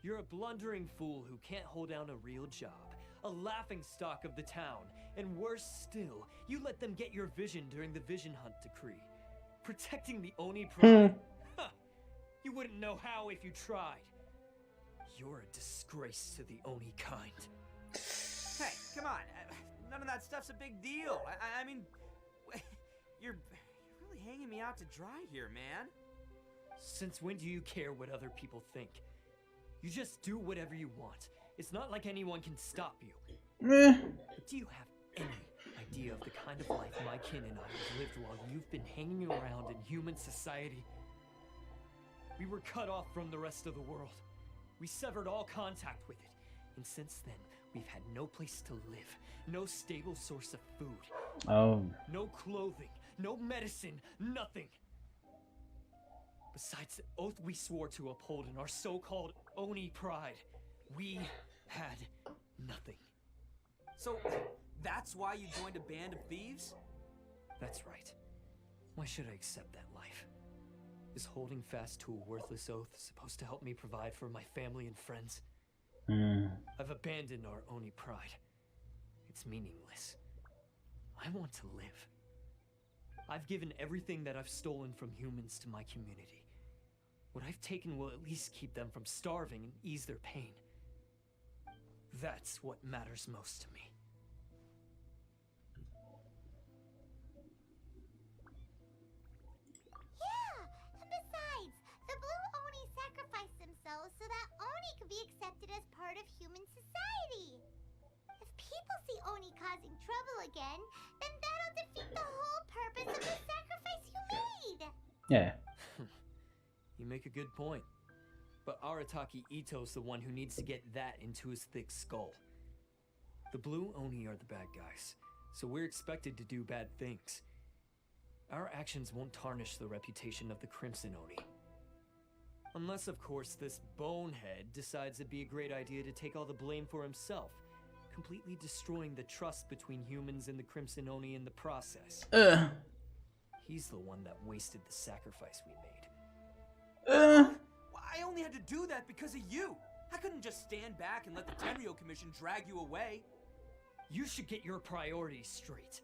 You're a blundering fool who can't hold down a real job, a laughingstock of the town, and worse still, you let them get your vision during the Vision Hunt decree. Protecting the Oni pride? Huh. You wouldn't know how if you tried. You're a disgrace to the Oni kind. Hey, come on. None of that stuff's a big deal. I mean, you're really hanging me out to dry here, man. Since when do you care what other people think? You just do whatever you want. It's not like anyone can stop you. But do you have any idea of the kind of life my kin and I have lived while you've been hanging around in human society? We were cut off from the rest of the world. We severed all contact with it. And since then, we've had no place to live, no stable source of food, Oh. No clothing, no medicine, nothing. Besides the oath we swore to uphold in our so-called Oni pride, we had nothing. So, that's why you joined a band of thieves? That's right. Why should I accept that life? Is holding fast to a worthless oath supposed to help me provide for my family and friends? I've abandoned our Oni pride. It's meaningless. I want to live. I've given everything that I've stolen from humans to my community. What I've taken will at least keep them from starving and ease their pain. That's what matters most to me. Yeah, and besides, the blue Oni sacrificed themselves so that Oni could be accepted as part of human society. If people see Oni causing trouble again, then that'll defeat the whole purpose of the sacrifice you made. Yeah. You make a good point. But Arataki Itto's the one who needs to get that into his thick skull. The blue Oni are the bad guys, so we're expected to do bad things. Our actions won't tarnish the reputation of the Crimson Oni. Unless, of course, this bonehead decides it'd be a great idea to take all the blame for himself, completely destroying the trust between humans and the Crimson Oni in the process. He's the one that wasted the sacrifice we made. I only had to do that because of you. I couldn't just stand back and let the Tenryou Commission drag you away. You should get your priorities straight.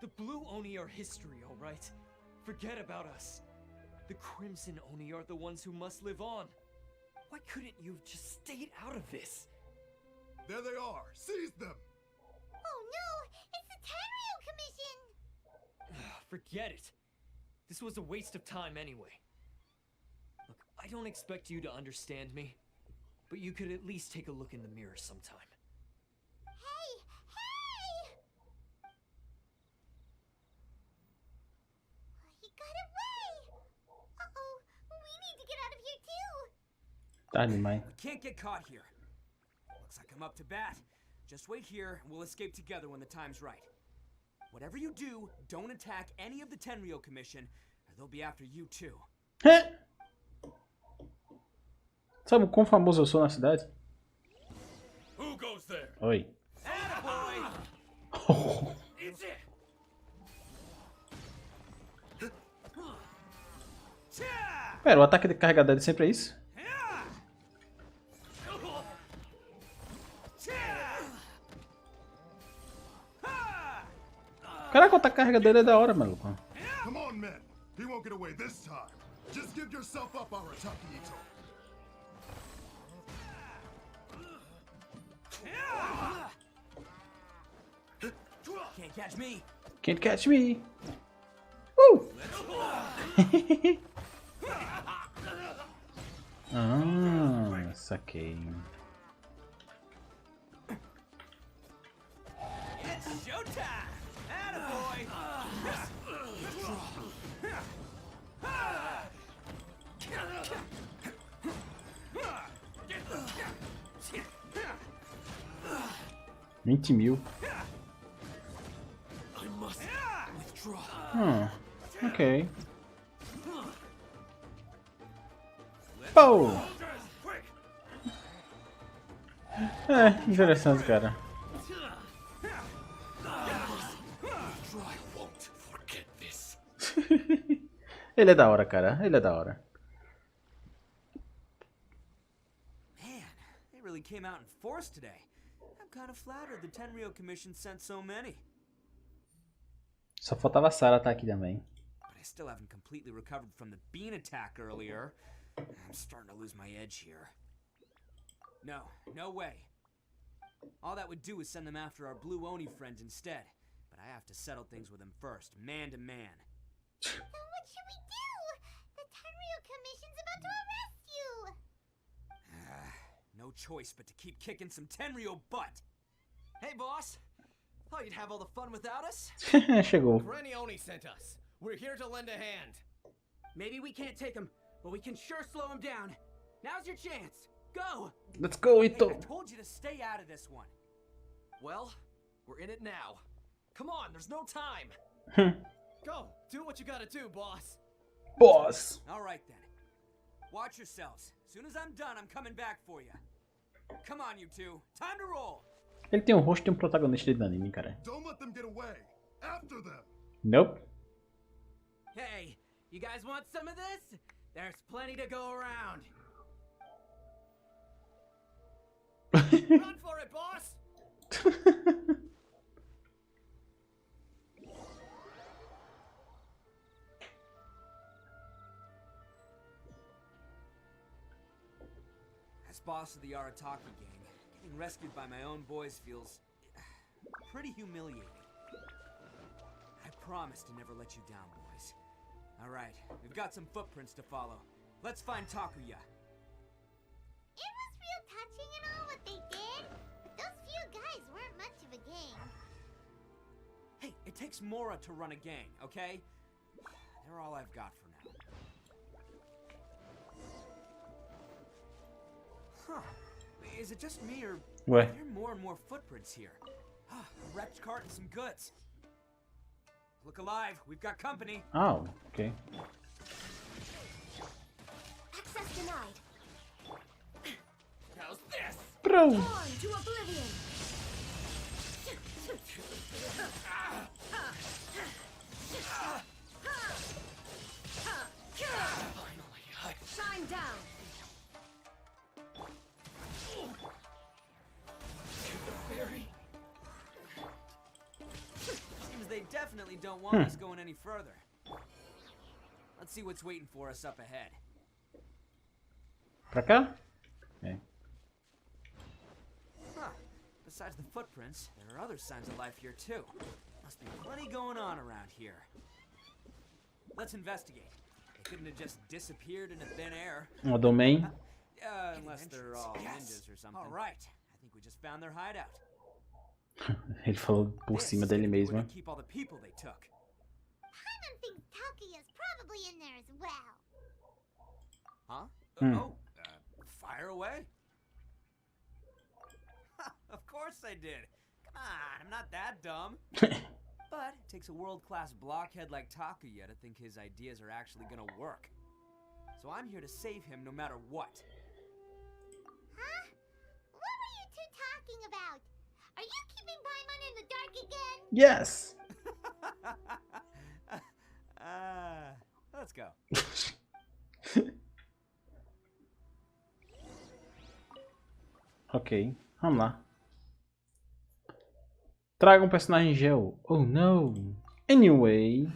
The blue Oni are history, alright? Forget about us. The Crimson Oni are the ones who must live on. Why couldn't you have just stayed out of this? There they are! Seize them! Oh no, it's the Tenryou Commission! Forget it. This was a waste of time anyway. Look, I don't expect you to understand me, but you could at least take a look in the mirror sometime. Hey! Hey! He got away! Uh-oh, we need to get out of here too! Dynamite. We can't get caught here. Looks like I'm up to bat. Just wait here and we'll escape together when the time's right. Whatever you do, don't attack any of the Tenryou Commission, or they'll be after you too. Sabe o quão famoso eu sou na cidade? Who goes there? Oi. It's it. Pera, o ataque de carga dele sempre é isso? Caraca, o ataque de carga dele é da hora, maluco. Come on, men. He won't get away this time. Just give yourself up, Arataki Itto. Can't catch me. Can't catch me. Woo! Ah, saquei. It's showtime. Attaboy. $20.000. I must withdraw. Ok. Pô! É, interessante, cara. Ele é da hora, cara. Ele é da hora. Man, they really came out in force today. I'm kind of flattered the Tenryou Commission sent so many. Só faltava a Sarah estar aqui também. But I still haven't completely recovered from the bean attack earlier. I'm starting to lose my edge here. No, no way. All that would do is send them after our blue Oni friends instead. But I have to settle things with them first, man to man. Then what should we do? The Tenryou Commission's about to arrest you! No choice but to keep kicking some Tenryou butt. Hey, boss. Thought you'd have all the fun without us? Chegou. Granny Oni sent us. We're here to lend a hand. Maybe we can't take him, but we can sure slow him down. Now's your chance. Go! Let's go, Hey, Itto. I told you to stay out of this one. Well, we're in it now. Come on, there's no time. Go, do what you gotta do, boss. Boss! All right then. Watch yourselves. As soon as I'm done, I'm coming back for you. Come on, you two. Time to roll. Ele tem o rosto de um protagonista de anime, cara. Don't let them get away. After them. Nope. Hey, you guys want some of this? There's plenty to go around. Run for it, boss! As boss of the Arataki gang, getting rescued by my own boys feels pretty humiliating. I promise to never let you down, boys. All right, we've got some footprints to follow. Let's find Takuya. It was real touching and all what they did, but those few guys weren't much of a gang. Hey, it takes Mora to run a gang, okay? They're all I've got for now. Huh. Is it just me, or What? are there more and more footprints here? A wrecked cart and some goods. Look alive, we've got company. Oh, okay. Access denied. How's this? Bro! On to oblivion. Finally, Shine down. Seems they definitely don't want us going any further. Let's see what's waiting for us up ahead. Pra cá? É. Huh. Besides the footprints, there are other signs of life here too. Must be plenty going on around here. Let's investigate. They couldn't have just disappeared into thin air. Uma domain. Unless they're all ninjas or something. All right. I think we just found their hideout. Ele falou por cima dele mesmo. Keep all the people they took. Paimon thinks Takuya's probably in there as well. Huh? Fire away? Of course I did. Come on, I'm not that dumb. But it takes a world-class blockhead like Takuya to think his ideas are actually gonna work. So I'm here to save him no matter what. Huh? What were you two talking about? Are you keeping Paimon in the dark again? Yes! Let's go. Ok, vamos lá. Traga um personagem gel. Oh no! Anyway.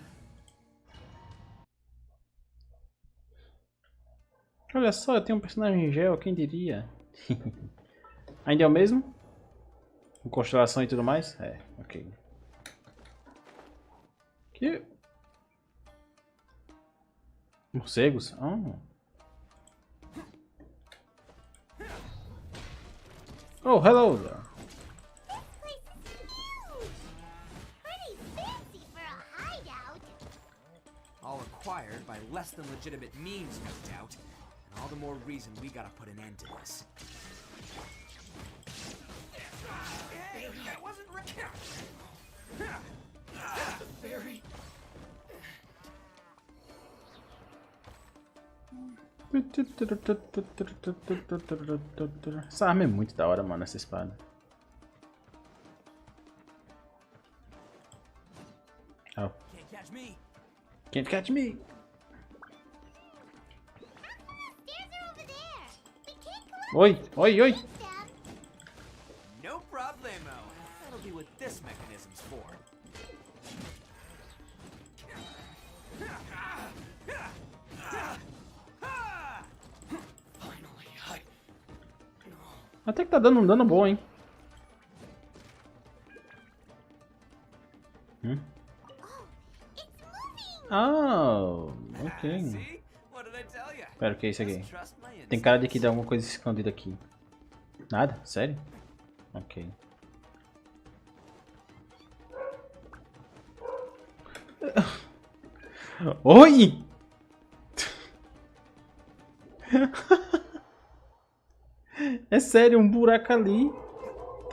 Olha só, eu tenho um personagem gel, quem diria? Ainda é o mesmo? Com constelação e tudo mais? É, ok. Que? Morcegos? Oh. Oh, hello there. This place is huge! Pretty fancy for a hideout. All acquired by less than legitimate means, no doubt. And all the more reason we gotta put an end to this. Hey, that wasn't right. Very. Essa arma é muito da hora, mano, essa espada. Oh. Can't catch me. Can't catch me. Stairs are over there. We can't collect Oi, oi, oi. them. No problemo. That'll be what this mechanism's for. Até que tá dando um dano bom, hein? Oh, ok. See? What did I tell ya? Espera, o que é isso aqui? Just trust my Tem cara de que tem alguma coisa escondida aqui. Nada? Sério? Ok. Oi! É sério, um buraco ali.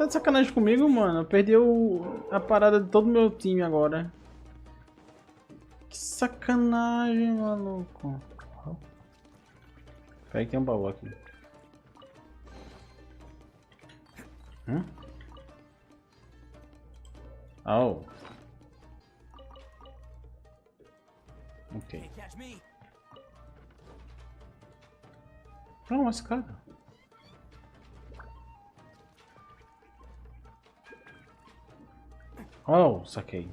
Tá de sacanagem comigo, mano. Perdeu a parada de todo o meu time agora. Que sacanagem, maluco. Peraí que tem um baú aqui. Oh. Ok. Não, uma escada. Oh, saquei.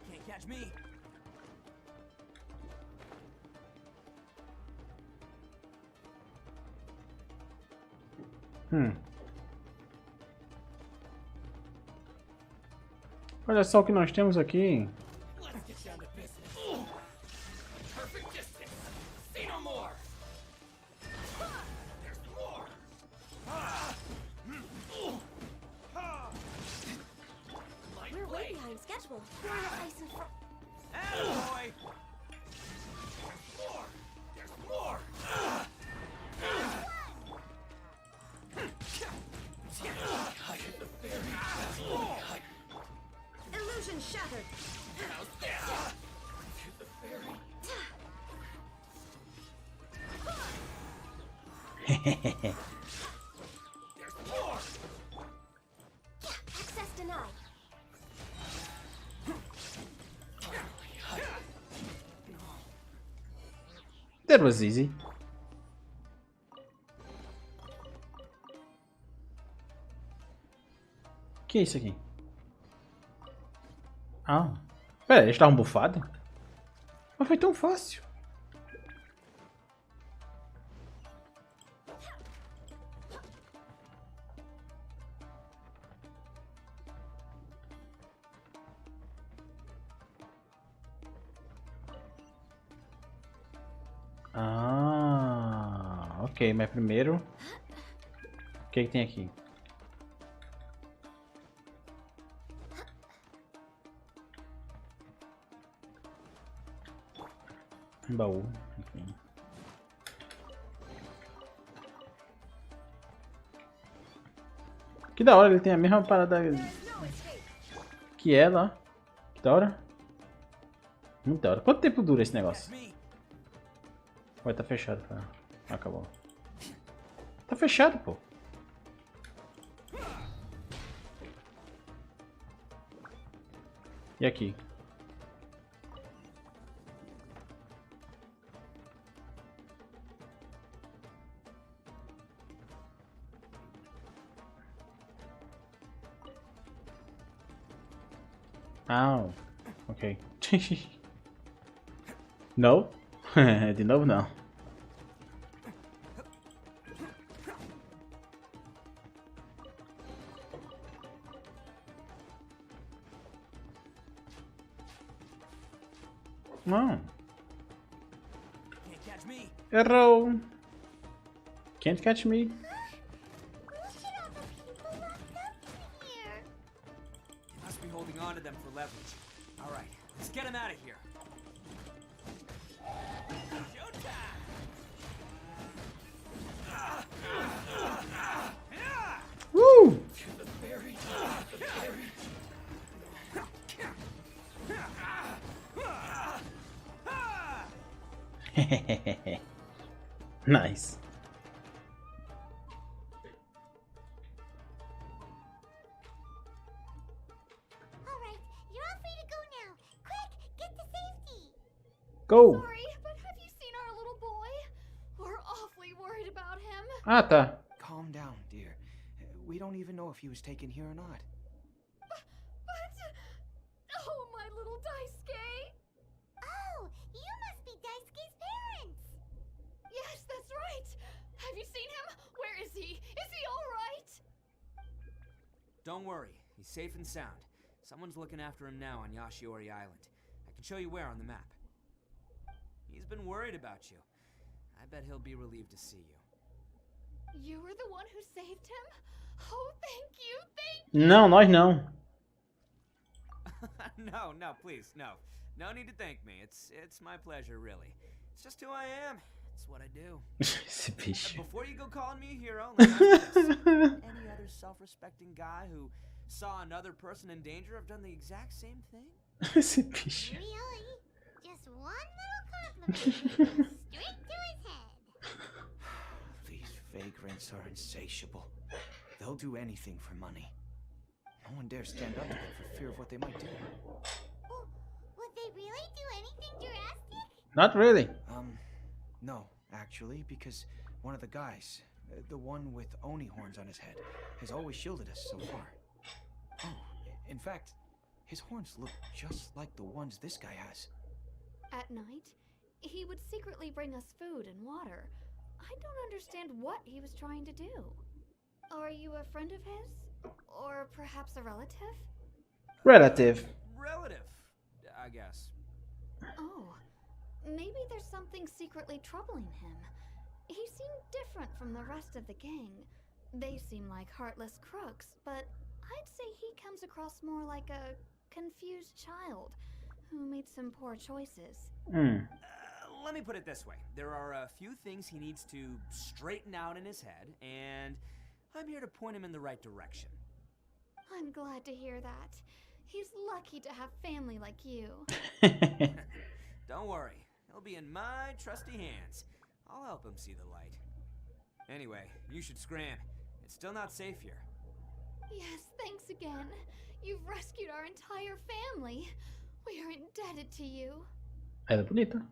Can't catch me. Olha só o que nós temos aqui. We're way behind schedule. Boy. Illusion shattered. Access denied. That was easy. Que é isso aqui? Ah. Pera, eles estavam bufados? Mas foi tão fácil. Ah, ok, mas primeiro o que tem aqui? Um baú, enfim. Que da hora, ele tem a mesma parada que ela. Que da hora. Muito da hora. Quanto tempo dura esse negócio? Vai tá fechado, cara. Acabou. Tá fechado, pô. E aqui? Ah, ok. Não? De novo não. Não. Errou. Can't catch me. Holding on to them for leverage. All right, let's get him out of here. Woo! Nice. Go! Sorry, but have you seen our little boy? We're awfully worried about him. Ah, tá. Calm down, dear. We don't even know if he was taken here or not. But... Oh, my little Daisuke! Oh, you must be Daisuke's parents! Yes, that's right! Have you seen him? Where is he? Is he alright? Don't worry, he's safe and sound. Someone's looking after him now on Yashiori Island. I can show you where on the map. He's been worried about you. I bet he'll be relieved to see you. You were the one who saved him? Oh, thank you, Não, nós não. No, please, no. No need to thank me. It's my pleasure, really. It's just who I am. It's what I do. Esse bicho. Before you go calling me a hero, let me ask this. Any other self-respecting guy who saw another person in danger have done the exact same thing? Esse bicho. Really? Just one little compliment. Straight to his head. These vagrants are insatiable. They'll do anything for money. No one dares stand up to them for fear of what they might do. Oh, would they really do anything drastic? Not really. No, actually, because one of the guys, the one with Oni horns on his head, has always shielded us so far. Oh, in fact, his horns look just like the ones this guy has. At night, he would secretly bring us food and water. I don't understand what he was trying to do. Are you a friend of his? Or perhaps a relative? Relative. Relative, I guess. Oh, maybe there's something secretly troubling him. He seemed different from the rest of the gang. They seem like heartless crooks, but I'd say he comes across more like a confused child who made some poor choices. Let me put it this way. There are a few things he needs to straighten out in his head, and I'm here to point him in the right direction. I'm glad to hear that. He's lucky to have family like you. Don't worry. He'll be in my trusty hands. I'll help him see the light. Anyway, you should scram. It's still not safe here. Yes, thanks again. You've rescued our entire family. We are indebted to you. Ela é bonita.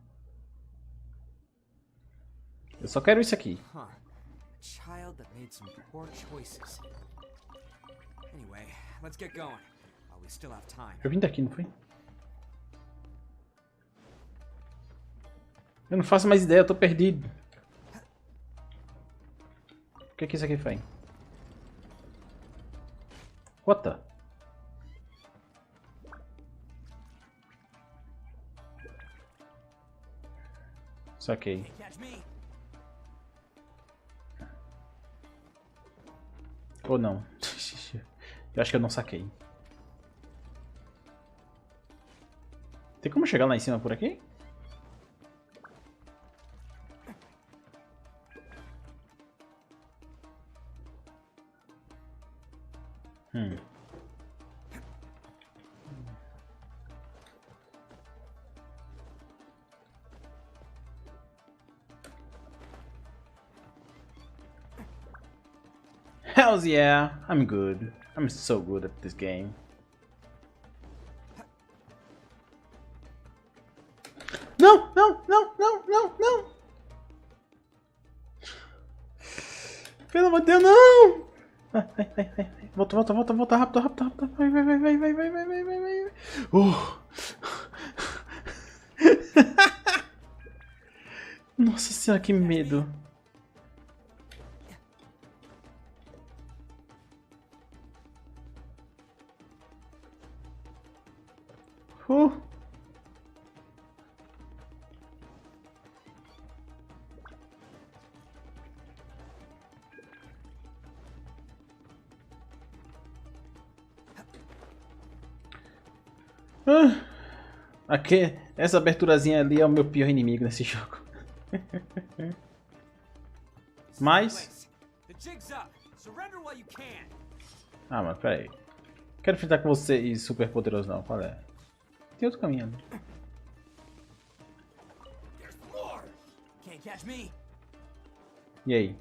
Eu só quero isso aqui. Huh. A child that made some poor choices. Anyway, let's get going. While we still have time. Eu vim daqui, não foi? Eu não faço mais ideia, eu tô perdido. O que é que isso aqui faz? What the? Saquei. Ou não? Eu acho que eu não saquei. Tem como chegar lá em cima por aqui? Hells yeah, I'm good. I'm so good at this game. Não, não, não, não, não, não. Pelo amor de Deus, não. Vai, vai, vai, vai. Volta, volta, volta, volta, rápido, rápido, rápido. Vai, vai, vai, vai, vai, vai, vai, vai, vai, vai. Nossa senhora, que medo. Aqui, essa aberturazinha ali é o meu pior inimigo nesse jogo. Mas... Ah, mas peraí. Quero enfrentar com você e super poderoso não, qual é? Tem outro caminho ali. E aí?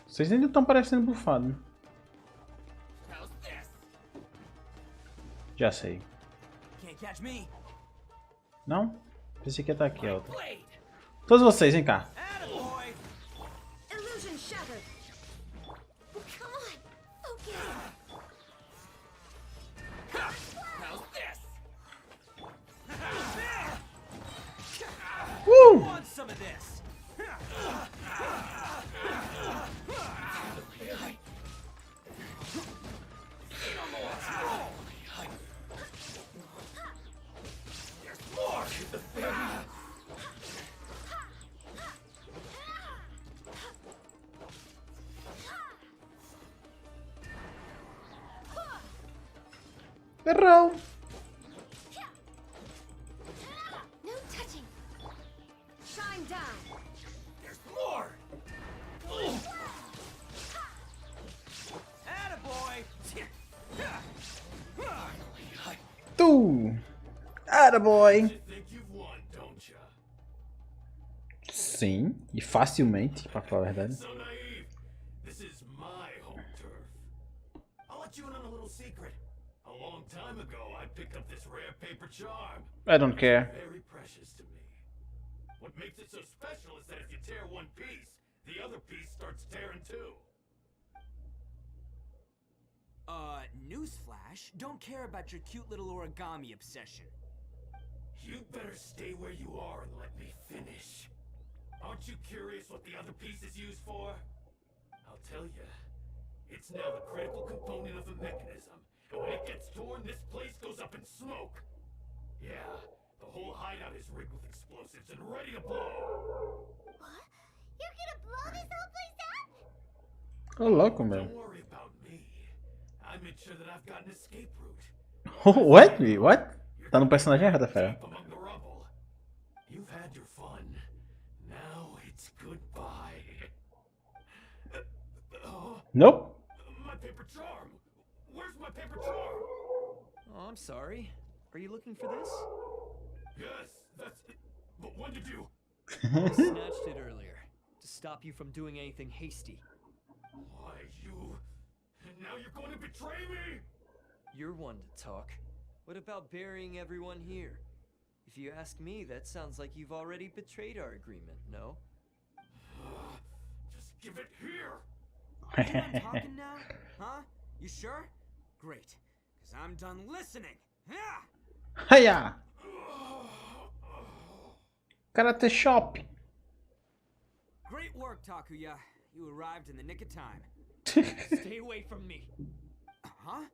Vocês ainda estão parecendo bufados. Já sei. Não? Pensei que ia estar aqui, ó. Todos vocês, vem cá. Errou! No touching. Shine down. There's more! Attaboy! Tu! Attaboy! You think you've won, don't ya? Sim, e facilmente, pra falar a verdade. So naive. This is my home turf. I'll let you in on a little secret. A long time ago, I picked up this rare paper charm. I don't care. Very precious to me. What makes it so special is that if you tear one piece, the other piece starts tearing too. Newsflash, don't care about your cute little origami obsession. You'd better stay where you are and let me finish. Aren't you curious what the other piece is used for? I'll tell you. It's now the critical component of the mechanism. And when it gets torn, this place goes up in smoke. Yeah, the whole hideout is rigged with explosives and ready to blow. What? You're gonna blow this whole place up? Ô, louco, meu. Don't worry about me. I made sure that I've got an escape route. What? What? Tá no personagem errado, fera. Among the rubble. You've had your fun. Now it's goodbye. Nope. My paper charm. Where's my paper charm? Oh, I'm sorry. Are you looking for this? Yes, that's it. But when did you? I snatched it earlier to stop you from doing anything hasty. Why, you... And now you're going to betray me? You're one to talk. What about burying everyone here? If you ask me, that sounds like you've already betrayed our agreement, no? Just give it here. Are you done talking now? Huh? You sure? Great. Because I'm done listening. Yeah! Hiya! Karate Shop. Great work, Takuya. You arrived in the nick of time. Stay away from me. Huh?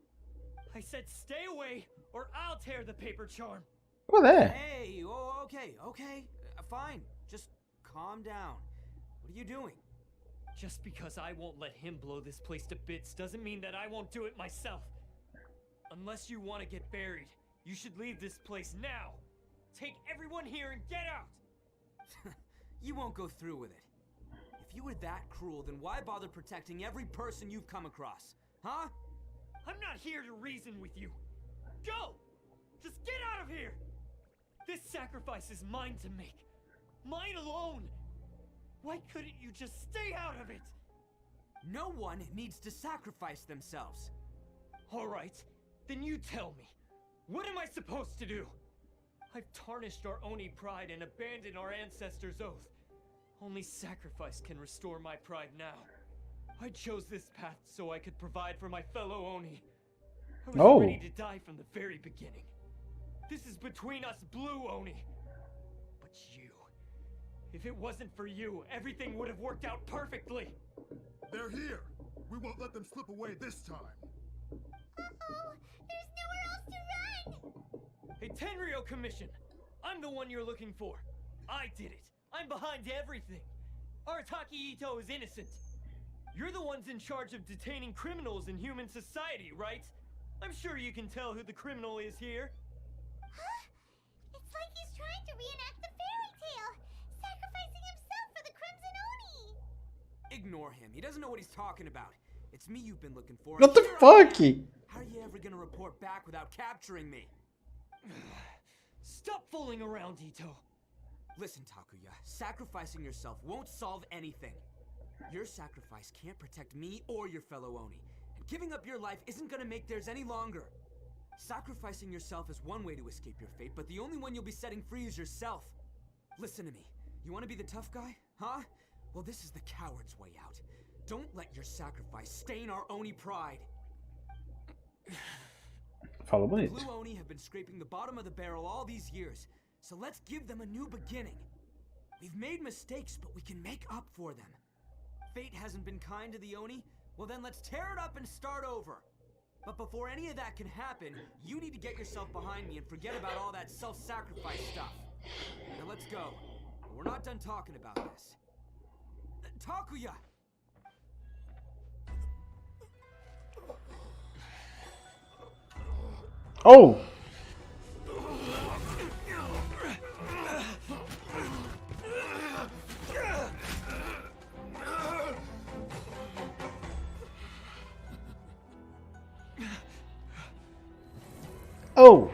I said stay away, or I'll tear the paper charm. Qual é? Hey, oh, okay. Fine. Just calm down. What are you doing? Just because I won't let him blow this place to bits doesn't mean that I won't do it myself. Unless you want to get buried, you should leave this place now. Take everyone here and get out. You won't go through with it. If you were that cruel, then why bother protecting every person you've come across? Huh? I'm not here to reason with you. Go! Just get out of here! This sacrifice is mine to make. Mine alone. Why couldn't you just stay out of it? No one needs to sacrifice themselves. All right, then you tell me. What am I supposed to do? I've tarnished our Oni pride and abandoned our ancestors' oath. Only sacrifice can restore my pride now. I chose this path so I could provide for my fellow Oni. I was ready to die from the very beginning. This is between us blue Oni. But you... If it wasn't for you, everything would have worked out perfectly. They're here. We won't let them slip away this time. Uh-oh, there's nowhere else to run! Hey, Tenryo Commission! I'm the one you're looking for. I did it. I'm behind everything. Arataki Itto is innocent. You're the ones in charge of detaining criminals in human society, right? I'm sure you can tell who the criminal is here. Huh? It's like he's trying to reenact the fairy tale, sacrificing himself for the Crimson Oni. Ignore him. He doesn't know what he's talking about. It's me you've been looking for. What the fuck? How are you ever gonna report back without capturing me? Stop fooling around, Itto. Listen, Takuya, sacrificing yourself won't solve anything. Your sacrifice can't protect me or your fellow Oni, and giving up your life isn't gonna make theirs any longer. Sacrificing yourself is one way to escape your fate, but the only one you'll be setting free is yourself. Listen to me. You want to be the tough guy? Huh? Well, this is the coward's way out. Don't let your sacrifice stain our Oni pride. Fala The bonito. Blue Oni have been scraping the bottom of the barrel all these years, so let's give them a new beginning. We've made mistakes, but we can make up for them. Fate hasn't been kind to the Oni? Well then let's tear it up and start over. But before any of that can happen, you need to get yourself behind me and forget about all that self-sacrifice stuff. Now let's go. We're not done talking about this. Takuya! Oh! Oh!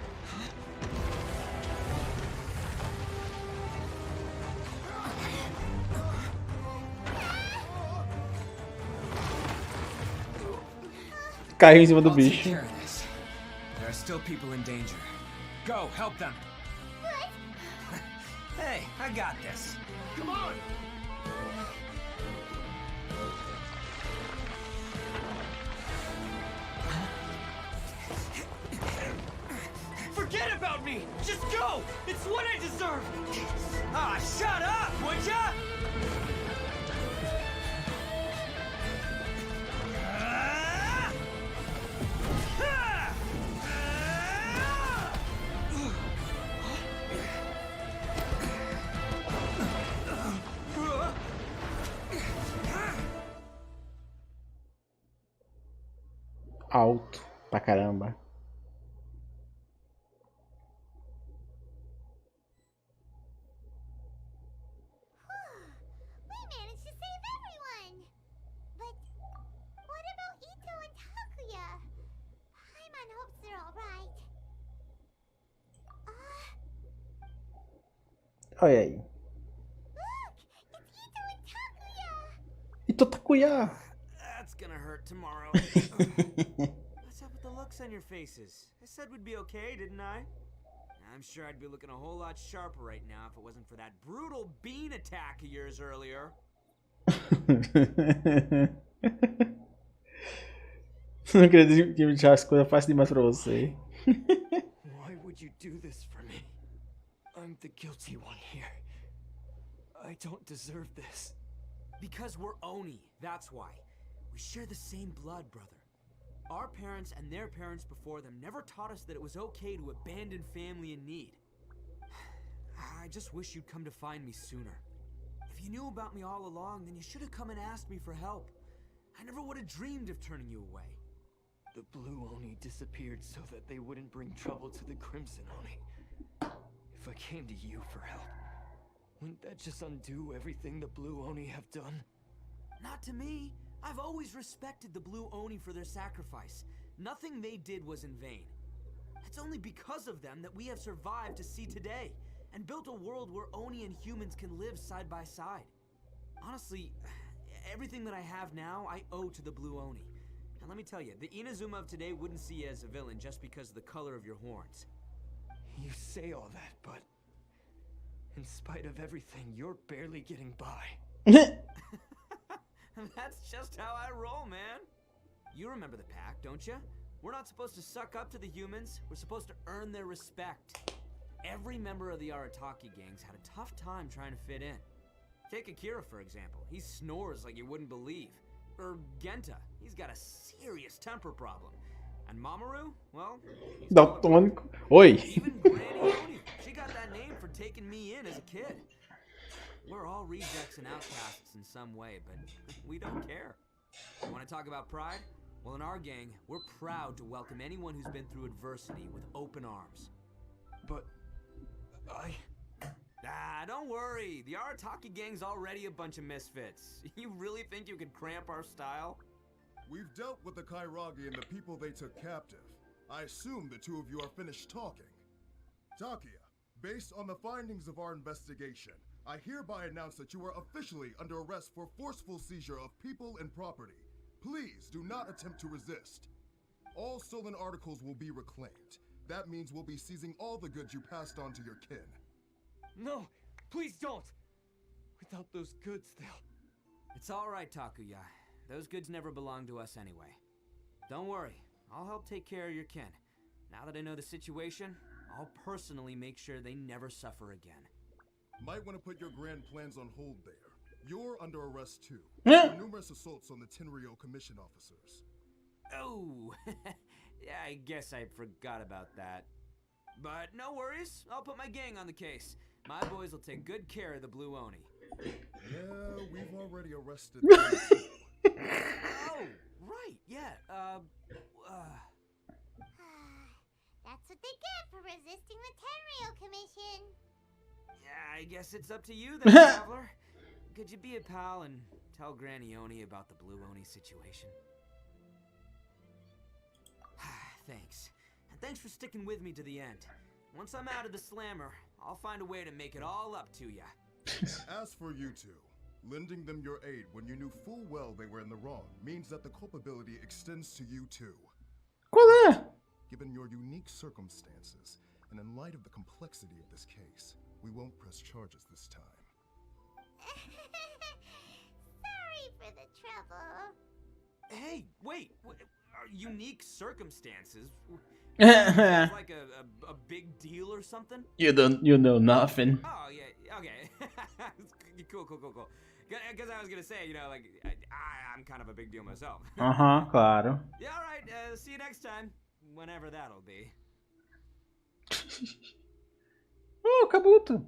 Caiu em cima do I'll take bicho. care of this. There are still people in danger. Go, help them. Hey, I got this. Come on. Forget about me! Just go! It's what I deserve! Ah, shut up, would ya? Alto pra caramba. We managed to save everyone! But what about Itto and Takuya? Paimon hopes they're alright. Olha aí. Look! It's Itto and Takuya! Itto Takuya. That's gonna hurt tomorrow. What's up with the looks on your faces? I said we'd be okay, didn't I? I'm sure I'd be looking a whole lot sharper right now if it wasn't for that brutal bean attack of yours earlier. Não acredito que me deixar as coisas fáceis demais pra você. Why would you do this for me? I'm the guilty one here. I don't deserve this. Because we're Oni, that's why. We share the same blood, brother. Our parents and their parents before them never taught us that it was okay to abandon family in need. I just wish you'd come to find me sooner. If you knew about me all along, then you should have come and asked me for help. I never would have dreamed of turning you away. The Blue Oni disappeared so that they wouldn't bring trouble to the Crimson Oni. If I came to you for help, wouldn't that just undo everything the Blue Oni have done? Not to me. I've always respected the Blue Oni for their sacrifice. Nothing they did was in vain. It's only because of them that we have survived to see today, and built a world where Oni and humans can live side by side. Honestly, everything that I have now, I owe to the Blue Oni. And let me tell you, the Inazuma of today wouldn't see you as a villain just because of the color of your horns. You say all that, but in spite of everything, you're barely getting by. That's just how I roll, man. You remember the pack, don't you? We're not supposed to suck up to the humans. We're supposed to earn their respect. Every member of the Arataki gangs had a tough time trying to fit in. Take Akira, for example. He snores like you wouldn't believe. Or Genta. He's got a serious temper problem. And Mamoru? Well, he's Daltônico. Oi. even Granny Oni. She got that name for taking me in as a kid. We're all rejects and outcasts in some way, but we don't care. You want to talk about pride? Well, in our gang, we're proud to welcome anyone who's been through adversity with open arms. But don't worry. The Arataki gang's already a bunch of misfits. You really think you could cramp our style? We've dealt with the Kairagi and the people they took captive. I assume the two of you are finished talking. Takuya, based on the findings of our investigation, I hereby announce that you are officially under arrest for forceful seizure of people and property. Please do not attempt to resist. All stolen articles will be reclaimed. That means we'll be seizing all the goods you passed on to your kin. no, please don't. Without those goods, they'll... It's all right, Takuya. Those goods never belonged to us anyway. Don't worry. I'll help take care of your kin. Now that I know the situation, I'll personally make sure they never suffer again. Might want to put your grand plans on hold there. You're under arrest too. Yeah. For numerous assaults on the Tenryou commission officers. Oh, yeah, I guess I forgot about that. But no worries, I'll put my gang on the case. My boys will take good care of the Blue Oni. Yeah, we've already arrested Oh, right, yeah, That That's what they get for resisting the Tenryou Commission. Yeah, I guess it's up to you then, Traveler. Could you be a pal and tell Granny Oni about the Blue Oni situation? Thanks. And thanks for sticking with me to the end. Once I'm out of the slammer, I'll find a way to make it all up to ya. As for you two, lending them your aid when you knew full well they were in the wrong means that the culpability extends to you too. Qual é? Given your unique circumstances, and in light of the complexity of this case, we won't press charges this time. Sorry for the trouble. Hey, wait, unique circumstances? Like a big deal or something? You know nothing. Oh, yeah, okay. Cool. Because I was gonna say, you know, like, I'm kind of a big deal myself. Claro. Yeah, alright, see you next time. Whenever that'll be. Oh, Kabuto.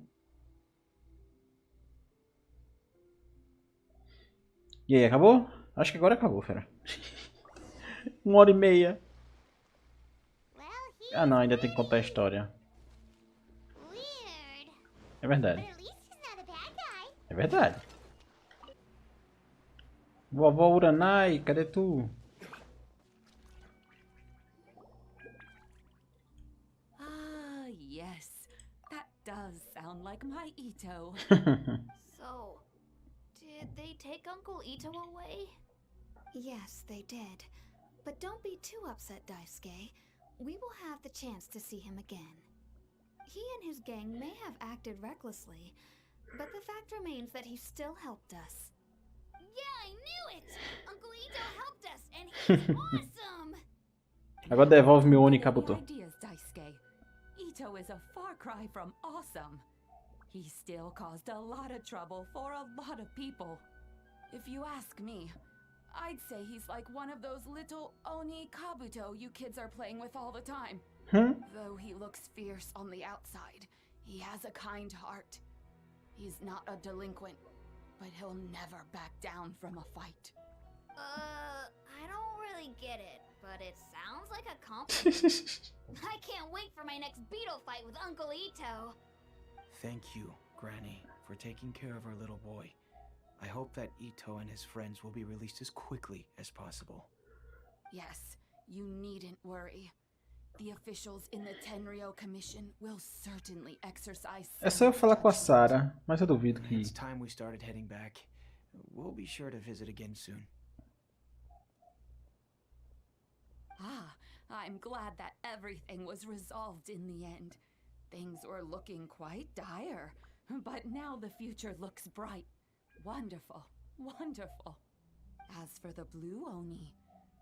E aí, acabou? Acho que agora acabou, fera. 1h30. Ah não, ainda tem que contar a história. É verdade. É verdade. Vovó Uranai, cadê tu? Ah, yes. That does sound like my Itto. So, did they take Uncle Itto away? Yes, they did. But don't be too upset, Daisuke. We will have the chance to see him again. He and his gang may have acted recklessly, but the fact remains that he still helped us. Yeah, I knew it! Uncle Itto helped us, and he's awesome! Agora devolve meu Oni, Kabuto. Ideas, Daisuke. Itto is a far cry from awesome. He still caused a lot of trouble for a lot of people. If you ask me, I'd say he's like one of those little Oni Kabuto you kids are playing with all the time. Though he looks fierce on the outside, he has a kind heart. He's not a delinquent, but he'll never back down from a fight. I don't really get it, but it sounds like a compliment. I can't wait for my next beetle fight with Uncle Itto. Thank you, Granny, for taking care of our little boy. I hope that Itto and his friends will be released as quickly as possible. Yes, you needn't worry. The officials in the Tenryou Commission will certainly exercise. É só eu falar com a Sarah, mas eu duvido que... It's time we started heading back. We'll be sure to visit again soon. Ah, I'm glad that everything was resolved in the end. Things were looking quite dire, but now the future looks bright. Wonderful, wonderful. As for the Blue Oni,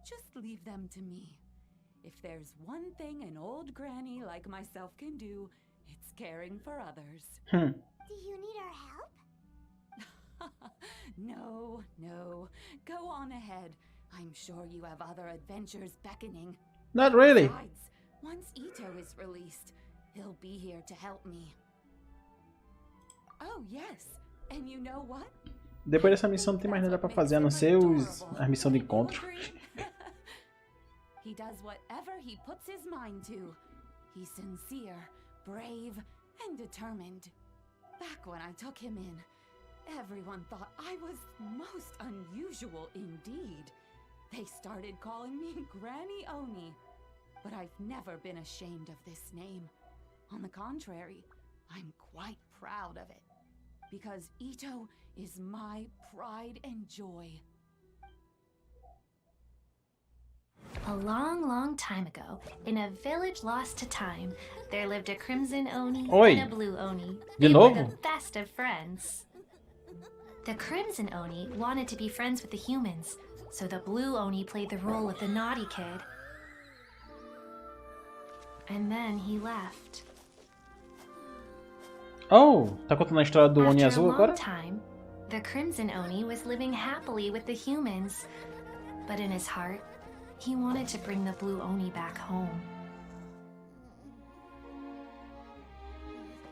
just leave them to me. If there's one thing an old granny like myself can do, it's caring for others. Do you need our help? No. Go on ahead. I'm sure you have other adventures beckoning. Not really. Besides, once Itto is released, he'll be here to help me. Oh, yes. And you know what? Depois dessa missão não tem mais nada pra fazer, a não ser a missão de encontro. He does whatever he puts his mind to. He's sincere, brave, and determined. Back when I took him in, everyone thought I was most unusual indeed. They started calling me Granny Oni. But I've never been ashamed of this name. On the contrary, I'm quite proud of it. Because Itto is my pride and joy. A long, long time ago, in a village lost to time, there lived a Crimson Oni and a Blue Oni. They were the best of friends. The Crimson Oni wanted to be friends with the humans, so the Blue Oni played the role of the naughty kid. And then he left. Oh, tá contando a história do Oni After azul a long agora? time, the Crimson Oni was living happily with the humans, but in his heart, he wanted to bring the Blue Oni back home.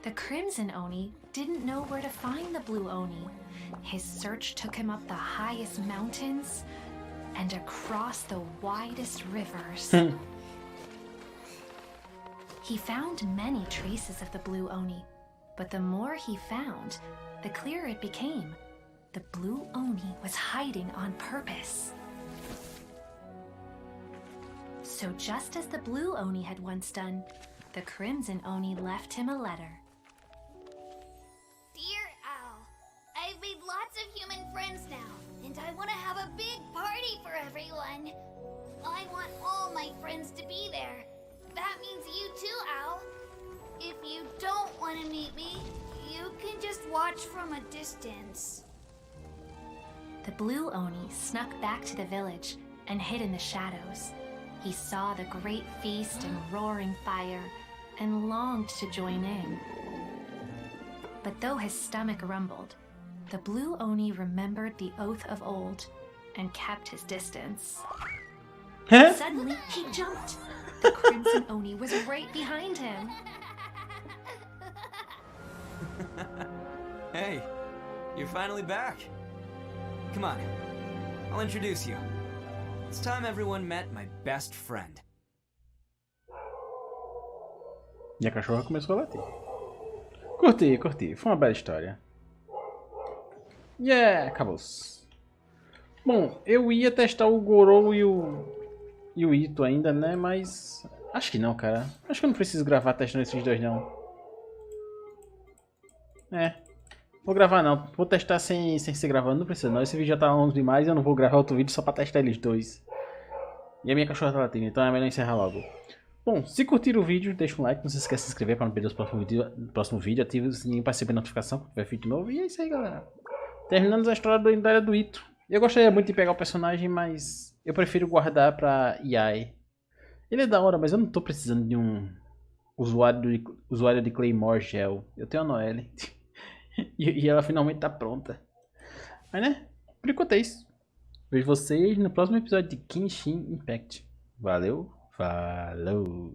The Crimson Oni didn't know where to find the Blue Oni. His search took him up the highest mountains and across the widest rivers. He found many traces of the blue Oni, but the more he found, the clearer it became. The blue Oni was hiding on purpose. So just as the blue Oni had once done, the crimson Oni left him a letter. Dear Al, I've made lots of human friends now, and I want to have a big party for everyone. I want all my friends to be there. That means you too, Al. If you don't want to meet me, you can just watch from a distance. The blue Oni snuck back to the village and hid in the shadows. He saw the great feast and roaring fire and longed to join in. But though his stomach rumbled, the blue Oni remembered the oath of old and kept his distance. Suddenly, he jumped. The crimson Oni was right behind him. Hey, you're finally back. Come on, I'll introduce you. It's time everyone met my best friend. E a cachorra começou a latir. Curti, curti. Foi uma bela história. Yeah, acabou-se. Bom, eu ia testar o Gorou e o Itto ainda, né? Mas acho que não, cara. Acho que eu não preciso gravar testando esses dois, não. Vou gravar não. Vou testar sem ser gravando. Não precisa não. Esse vídeo já tá longo demais. Eu não vou gravar outro vídeo só pra testar eles dois. E a minha cachorra tá latindo, então é melhor encerrar logo. Bom, se curtiram o vídeo, deixa um like. Não se esqueça de se inscrever para não perder os próximos vídeos. Ative o sininho para receber notificação quando tiver vídeo novo. E é isso aí, galera. Terminamos a história da Área do Itto. Eu gostaria muito de pegar o personagem, mas eu prefiro guardar pra Área. Ele é da hora, mas eu não tô precisando de um usuário de Claymore Gel. Eu tenho a Noelle. E ela finalmente tá pronta. Mas né, por enquanto é isso. Vejo vocês no próximo episódio de Genshin Impact. Valeu, falou!